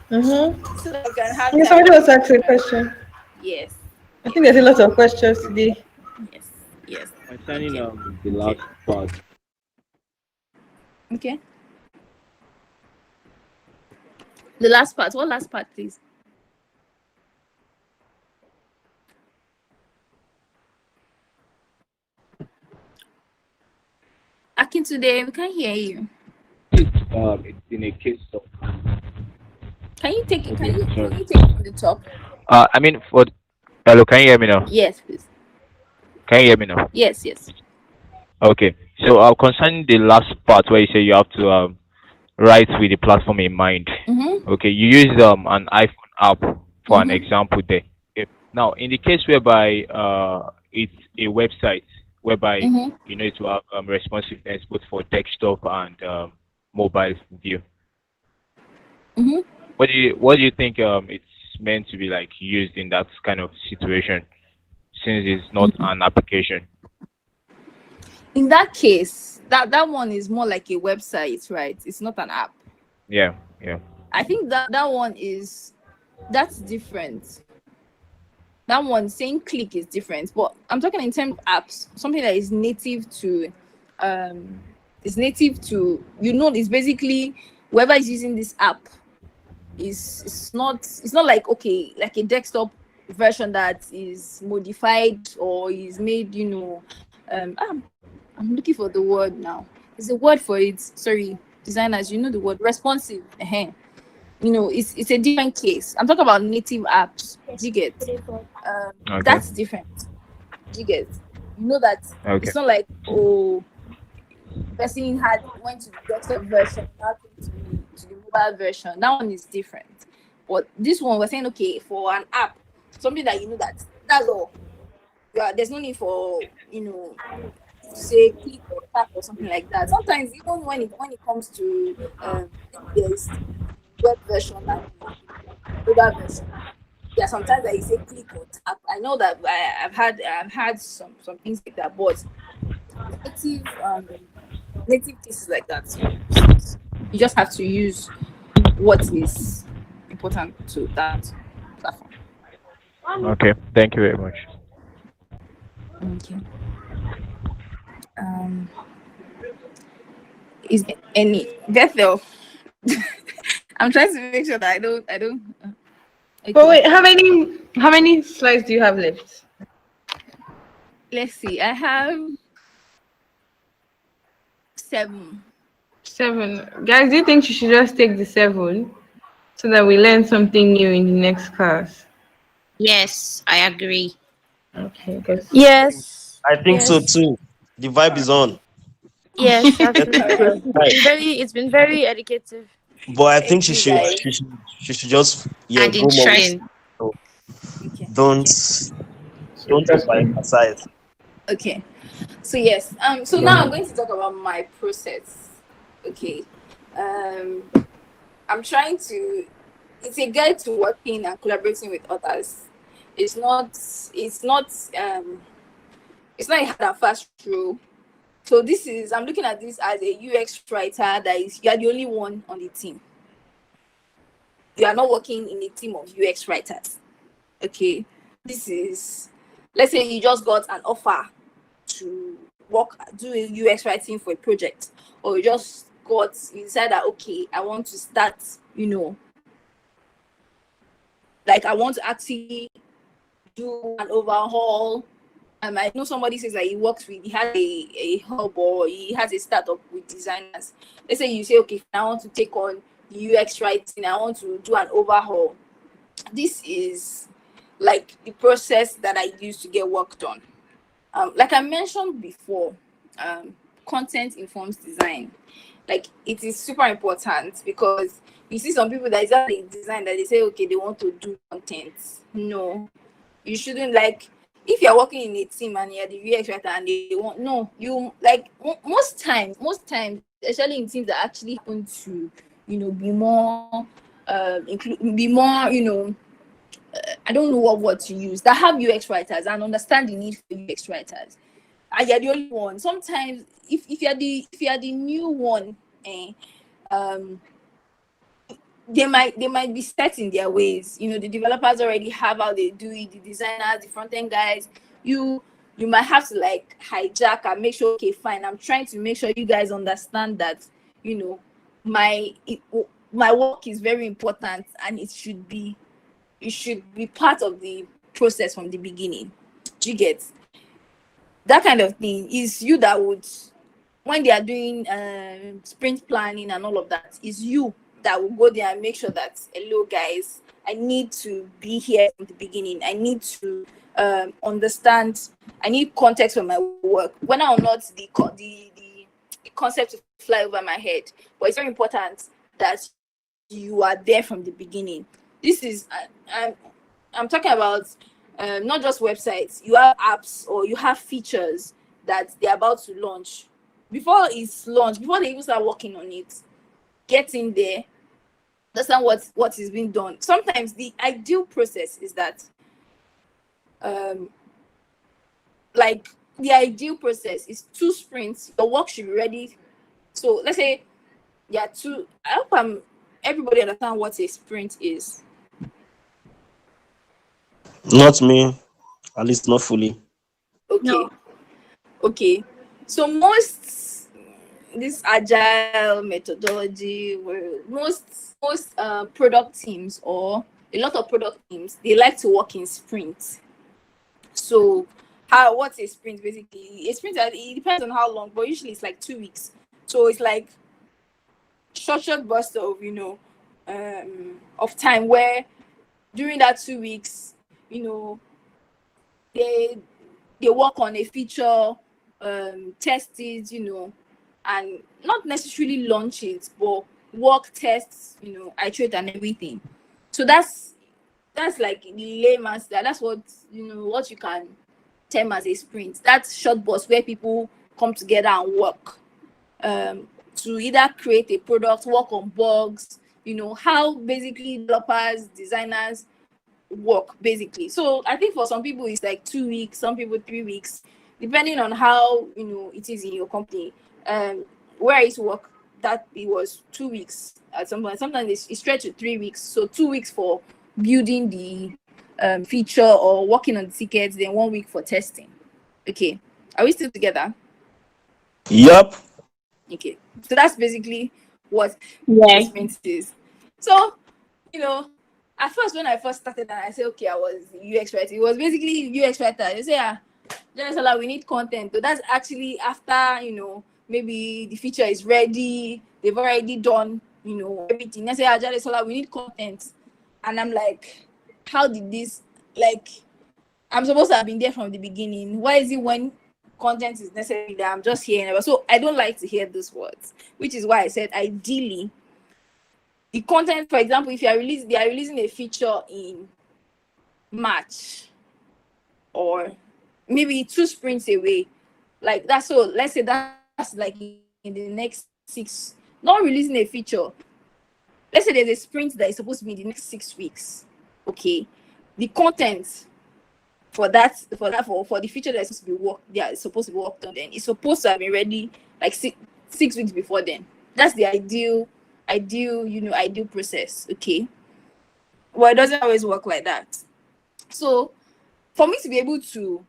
Mm-hmm. So that we can have Yeah, somebody was asking a question. Yes. I think there's a lot of questions today. Yes. Concerning the last part. Okay. The last part. What last part, please? Akin, today we can't hear you. It's in a case of. Can you take it? Can you take it from the top? I mean, hello, can you hear me now? Yes, please. Can you hear me now? Yes. Okay. So, concerning the last part where you say you have to write with the platform in mind. Mm-hmm. Okay, you use an iPhone app for an Mm-hmm. example there. Okay. Now, in the case whereby it's a website whereby Mm-hmm. you need to have responsiveness both for desktop and mobile view. Mm-hmm. What do you think it's meant to be like used in that kind of situation, since it's not an application? In that case, that one is more like a website, right? It's not an app. Yeah. I think that one that's different. That one, saying click is different, but I'm talking in terms of apps, something that is native to, it's basically whoever is using this app it's not like, okay, like a desktop version that is modified or is made, I'm looking for the word now. There's a word for it. Sorry, designers, you know the word responsive. It's a different case. I'm talking about native apps. Do you get? Okay. That's different. Do you get? You know that Okay. it's not like, person went to the desktop version, now came to the mobile version. That one is different. But this one, we're saying, okay, for an app, something that that's all. There's no need for to say click or tap or something like that. Sometimes even when it comes to there's web version and the mobile version, there are sometimes that you say click or tap. I know that I've had some things like that, but native cases like that, you just have to use what is important to that platform. Okay. Thank you very much. Okay. Is any Bethel? I'm trying to make sure that I don't. But Okay. wait, how many slides do you have left? Let's see. I have 7. 7. Guys, do you think you should just take the 7 so that we learn something new in the next class? Yes, I agree. Okay, because Yes. I think so Yes. too. The vibe is on. Yes, absolutely. Right. It's been very educative. But I think Thank she you, should guys. she should she should just And go more with interesting. it. So Okay. don't don't Interesting. overemphasize. Okay. So yes. So now I'm going to talk about my process. Okay. Um. I'm trying to. It's a guide to working and collaborating with others. It's not. It's not. It's not a hard and fast rule. So I'm looking at this as a UX writer that is, you are the only one on the team. You are not working in a team of UX writers. Okay. This is, let's say you just got an offer to do a UX writing for a project, or you decide that, okay, I want to start, like I want to actually do an overhaul. I know somebody says that he has a hub, or he has a startup with designers. Let's say you say, okay, I want to take on UX writing, I want to do an overhaul. This is like the process that I use to get work done. Like I mentioned before, content informs design. Like it is super important, because you see some people that is not a design that they say, okay, they want to do content. No, you shouldn't. Like, if you're working in a team and you're the UX writer and they want, no, you like most times, especially in teams that actually happen to, be more, be more, I don't know what word to use, that have UX writers and understand the need for UX writers. And you're the only one. Sometimes, if you're the new one, um, they might be set in their ways. The developers already have how they do it. The designers, the front end guys, you might have to like hijack and make sure, okay, fine, I'm trying to make sure you guys understand that my work is very important, and it should be part of the process from the beginning. Do you get? That kind of thing is you that would, when they are doing sprint planning and all of that, is you that will go there and make sure that, hello guys, I need to be here from the beginning. I need to understand. I need context for my work. When I'm not the concept to fly over my head, but it's very important that you are there from the beginning. This is I'm talking about not just websites. You have apps, or you have features that they're about to launch. Before it's launched, before they even start working on it, get in there, understand what is being done. Sometimes the ideal process is that, like the ideal process is 2 sprints. Your work should be ready. So let's say, yeah, I hope everybody understand what a sprint is. Not me, at least not fully. Okay. Okay. So most this agile methodology where most product teams or a lot of product teams, they like to work in sprints. So what's a sprint basically? A sprint, it depends on how long, but usually it's like 2 weeks. So it's like short burst of of time where during that 2 weeks, you know, they they work on a feature, test it, and not necessarily launch it, but work, tests, iterate and everything. So that's like layman's that's what you can term as a sprint. That's short burst where people come together and work to either create a product, work on bugs, how basically developers, designers work basically. So I think for some people it's like 2 weeks, some people 3 weeks, depending on how it is in your company. Where I used to work, that it was 2 weeks at some point. Sometimes it's stretched to 3 weeks. So 2 weeks for building the feature or working on the tickets, then 1 week for testing. Okay, are we still together? Yup. Okay, so that's basically what Yeah. a sprint is. So at first when I first started and I said okay, I was UX writer, it was basically UX writer. They say Janisola, we need content. So that's actually after maybe the feature is ready, they've already done everything. They say Janisola, we need content, and I'm like, how did this, like, I'm supposed to have been there from the beginning. Why is it when content is necessary that I'm just hearing? So I don't like to hear those words, which is why I said ideally the content, for example, if they are releasing a feature in March or maybe 2 sprints away, like that's, so let's say that's like in the next 6, not releasing a feature. Let's say there's a sprint that is supposed to be in the next 6 weeks. Okay, the content for the feature that's supposed to be worked on, then it's supposed to have been ready like 6 weeks before then. That's the ideal process. Okay, well, it doesn't always work like that. So for me to be able to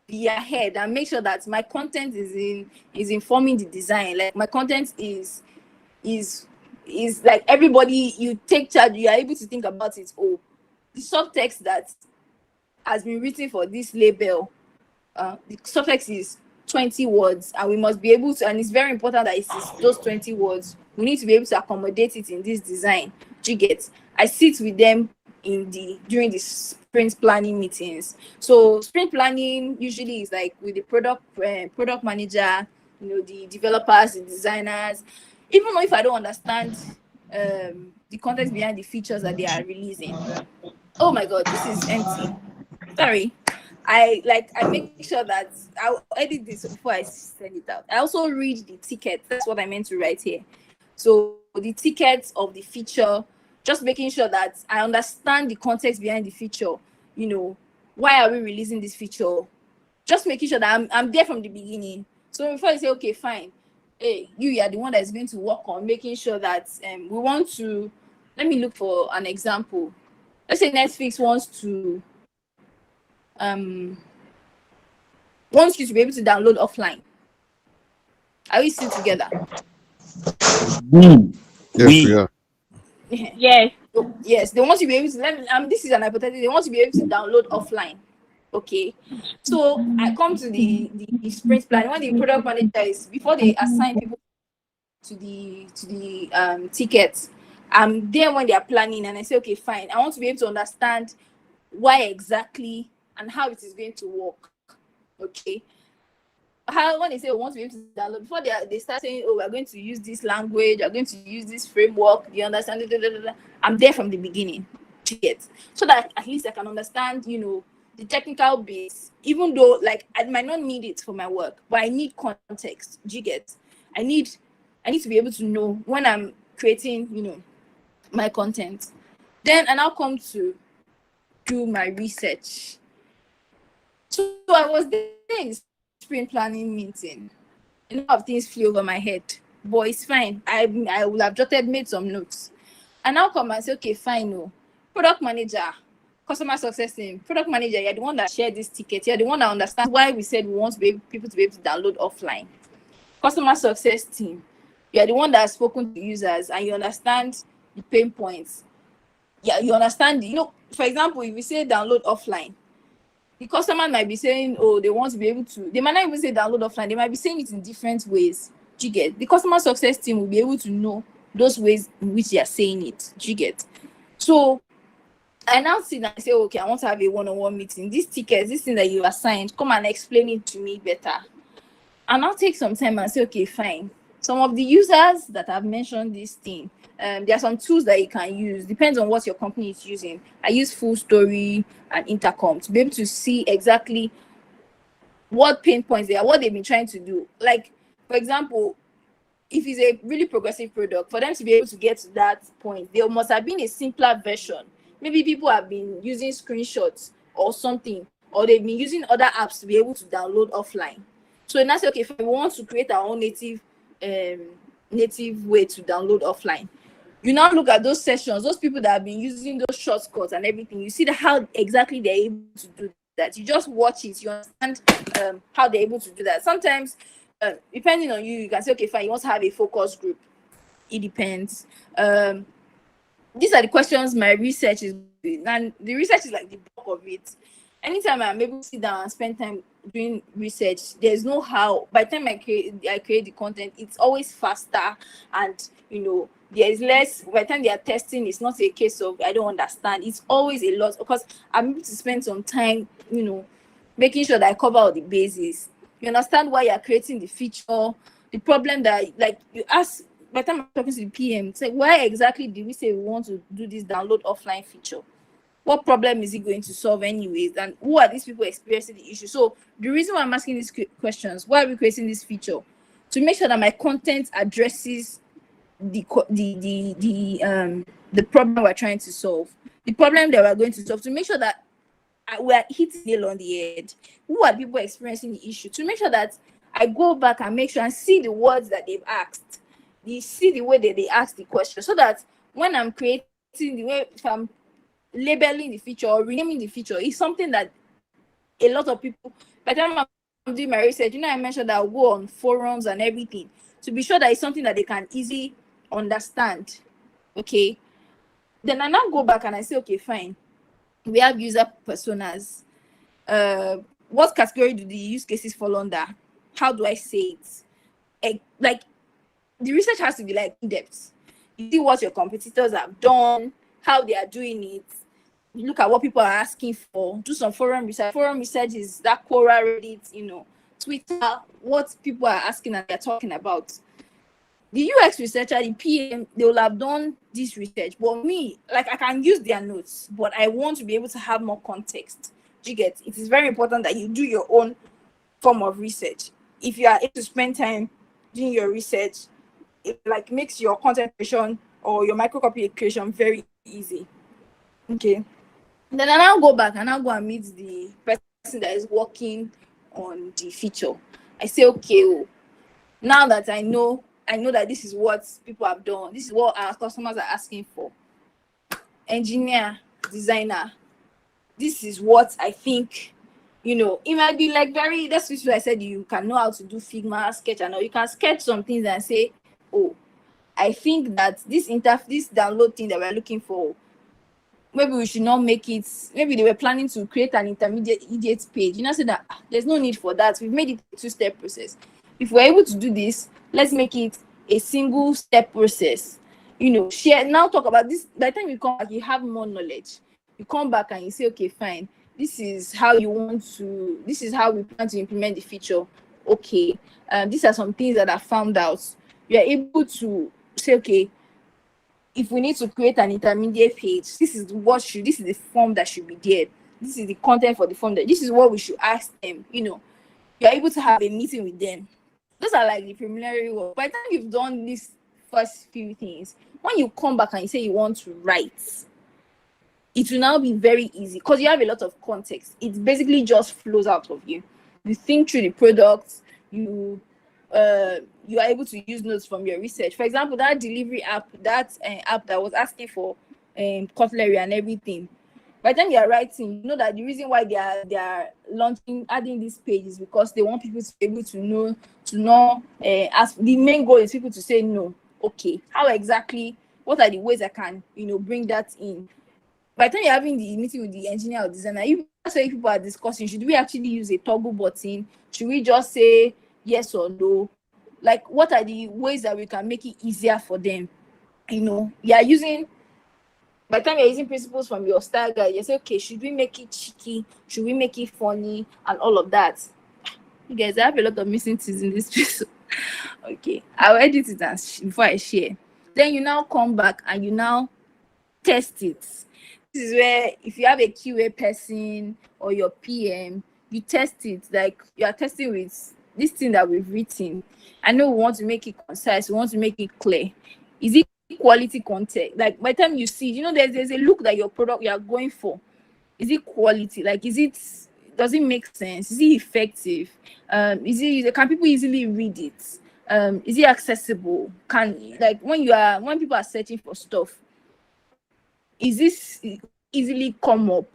be ahead and make sure that my content is informing the design, like my content is like everybody, you take charge, you are able to think about it. Oh, the subtext that has been written for this label, the subtext is 20 words, and we must be able to, and it's very important that it's those 20 words. We need to be able to accommodate it in this design. Do you get? I sit with them during the sprint planning meetings. So sprint planning usually is like with the product manager, the developers, the designers. Even though if I don't understand the context behind the features that they are releasing. Oh my god, this is empty. Sorry. I make sure that I'll edit this before I send it out. I also read the ticket. That's what I meant to write here. So the tickets of the feature, just making sure that I understand the context behind the feature. Why are we releasing this feature? Just making sure that I'm there from the beginning. So before I say, okay, fine, hey, you are the one that is going to work on making sure that we want to. Let me look for an example. Let's say Netflix wants you to be able to download offline. Are we still together? Yes, we are. Yes. Yes, they want you to be able to. This is an hypothetical. They want you to be able to download offline. Okay, so I come to the sprint plan when the product manager is, before they assign people to the tickets. I'm there when they are planning, and I say, okay, fine. I want to be able to understand why exactly and how it is going to work. Okay, how, when they say we want to be able to download, before they start saying, oh, we're going to use this language, we're going to use this framework, do you understand? I'm there from the beginning, so that at least I can understand the technical bits, even though like I might not need it for my work, but I need context. Do you get? I need to be able to know when I'm creating my content. Then and I'll come to do my research. So I was there in the sprint planning meeting. A lot of things flew over my head, but it's fine. I will have made some notes, and I'll come and say, okay, fine, no, product manager, customer success team, product manager, you're the one that shared this ticket. You're the one that understands why we said we want to be people to be able to download offline. Customer success team, you're the one that has spoken to users and you understand the pain points. Yeah, you understand. For example, if you say download offline, the customer might be saying, oh, they want to be able to. They might not even say download offline. They might be saying it in different ways. Do you get? The customer success team will be able to know those ways in which they are saying it. Do you get? So I now sit and say, okay, I want to have a one-on-one meeting. These tickets, this thing that you assigned, come and explain it to me better. And I'll take some time and say, okay, fine. Some of the users that have mentioned this thing, there are some tools that you can use. Depends on what your company is using. I use Full Story and Intercom to be able to see exactly what pain points they are, what they've been trying to do. Like, for example, if it's a really progressive product, for them to be able to get to that point, there must have been a simpler version. Maybe people have been using screenshots or something, or they've been using other apps to be able to download offline. So now say, okay, if we want to create our own native way to download offline, you now look at those sessions, those people that have been using those shortcuts and everything, you see how exactly they're able to do that. You just watch it, you understand how they're able to do that. Sometimes, depending on you, you can say, okay, fine, you want to have a focus group. It depends. These are the questions my research is, and the research is like the bulk of it. Anytime I'm able to sit down and spend time doing research, there's no how. By the time I create the content, it's always faster, and there's less. By the time they are testing, it's not a case of I don't understand. It's always a lot because I'm able to spend some time, making sure that I cover all the bases. You understand why you're creating the feature, the problem that you ask. By the time I'm talking to the PM, it's like, why exactly did we say we want to do this download offline feature? What problem is it going to solve anyways? And who are these people experiencing the issue? So the reason why I'm asking these questions, why are we creating this feature? To make sure that my content addresses the problem we're trying to solve, the problem that we're going to solve, to make sure that we're hitting nail on the head. Who are people experiencing the issue? To make sure that I go back and make sure and see the words that they've asked. You see the way that they ask the question, so that when I'm creating the way, if I'm labeling the feature or renaming the feature, is something that a lot of people, by the time I'm doing my research, I mentioned that I'll go on forums and everything to be sure that it's something that they can easily understand. Okay, then I now go back and I say, okay, fine, we have user personas. What category do the use cases fall under? How do I say it? Like, the research has to be like in depth. You see what your competitors have done, how they are doing it. You look at what people are asking for. Do some forum research. Forum research is that Quora, Reddit, Twitter, what people are asking and they're talking about. The UX researcher, the PM, they will have done this research. But me, I can use their notes, but I want to be able to have more context. Do you get? It is very important that you do your own form of research. If you are able to spend time doing your research, it makes your content creation or your microcopy creation very easy. Okay. Then I now go back and I'll go and meet the person that is working on the feature. I say, okay, now that I know that this is what people have done, this is what our customers are asking for. Engineer, designer, this is what I think. It might be that's what I said, you can know how to do Figma, sketch, and all. You can sketch some things and say, oh, I think that this download thing that we're looking for, maybe we should not make it. Maybe they were planning to create an intermediate page. Say that there's no need for that. We've made it a two-step process. If we're able to do this, let's make it a single step process. Share. Now talk about this. By the time you come back, you have more knowledge. You come back and you say, okay, fine. This is how we plan to implement the feature. Okay. These are some things that I found out. You're able to say, okay, if we need to create an intermediate page, this is the form that should be there. This is the content for the form. This is what we should ask them. You're able to have a meeting with them. Those are the preliminary work. By the time you've done these first few things, when you come back and you say you want to write, it will now be very easy because you have a lot of context. It basically just flows out of you. You think through the products. You are able to use notes from your research. For example, that delivery app, that app that was asking for cutlery and everything, By the time you are writing, you know that the reason why they are launching adding this page is because they want people to be able to know as the main goal is people to say no. Okay, how exactly, what are the ways I can bring that in? By the time you're having the meeting with the engineer or designer, you say people are discussing, should we actually use a toggle button? Should we just say yes or no? Like, what are the ways that we can make it easier for them? You are using, by the time you're using principles from your style guide, you say, okay, should we make it cheeky? Should we make it funny? And all of that. You guys, I have a lot of missing things in this piece. Okay, I'll edit it before I share. Then you now come back and you now test it. This is where, if you have a QA person or your PM, you test it. Like, you are testing with this thing that we've written. I know we want to make it concise, we want to make it clear. Is it quality content? Like, by the time you see, there's a look that your product you are going for. Is it quality? Like, does it make sense? Is it effective? Can people easily read it? Is it accessible? When people are searching for stuff, is this easily come up?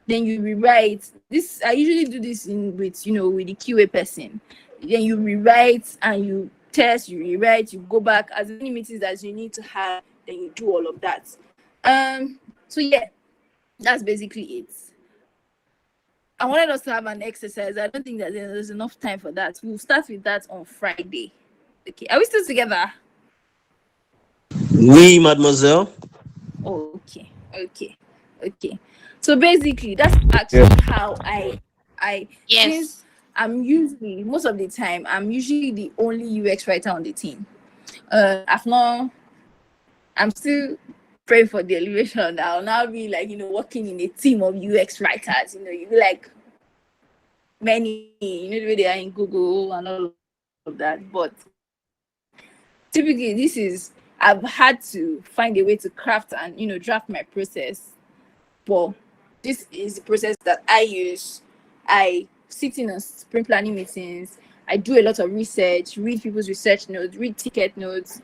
Then you rewrite this. I usually do this with the QA person. Then you rewrite and you test, you rewrite, you go back as many meetings as you need to have, then you do all of that. So yeah, that's basically it. I wanted us to have an exercise. I don't think that there's enough time for that. We'll start with that on Friday. Okay, are we still together? Oui, mademoiselle. Oh, okay. So basically, that's actually how I since I'm usually, most of the time, I'm usually the only UX writer on the team. I'm still praying for the elevation. I'll now be like, working in a team of UX writers. You be like many, the way they are in Google and all of that. But typically, I've had to find a way to craft and draft my process. But this is the process that I use. I sit in on sprint planning meetings. I do a lot of research, read people's research notes, read ticket notes,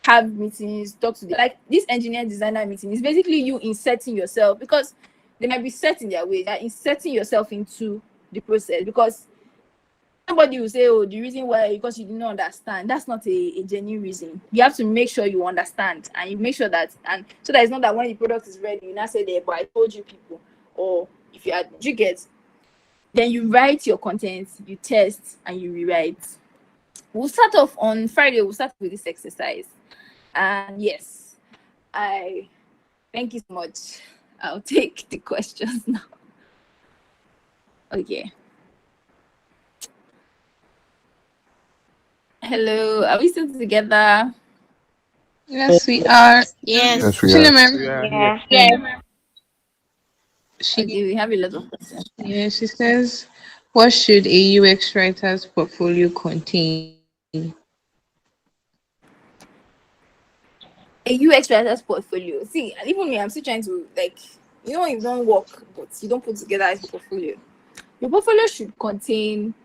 have meetings, talk to them. Like, this engineer designer meeting is basically you inserting yourself, because they might be set in their way. They're inserting yourself into the process, because somebody will say, oh, the reason why, because you didn't understand. That's not a genuine reason. You have to make sure you understand, and you make sure that, and so that it's not that when the product is ready, you now say there, but I told you people. Or if you get, then you write your content, you test, and you rewrite. We'll start off on Friday. We'll start with this exercise. And yes, I thank you so much. I'll take the questions now. Okay. Hello, are we still together? Yes, we are. Yes. we are. Cinnamon. Okay, we have a lot of questions. Yeah, she says, what should a UX writer's portfolio contain? A UX writer's portfolio. See, and even me, I'm still trying to, you don't work, but you don't put together a portfolio. Your portfolio should contain,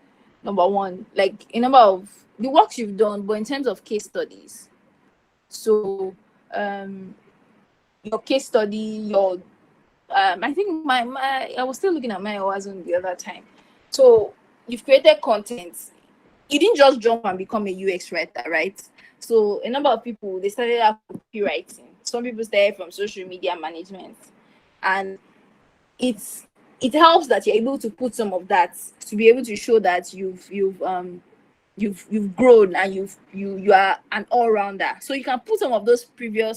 number one, like a number of the works you've done, but in terms of case studies. So, your case study, your I think my I was still looking at my Amazon the other time. So you've created content. You didn't just jump and become a UX writer, right? So a number of people, they started out copywriting. Some people started from social media management, and it helps that you're able to put some of that to be able to show that you've grown and you are an all-rounder. So you can put some of those previous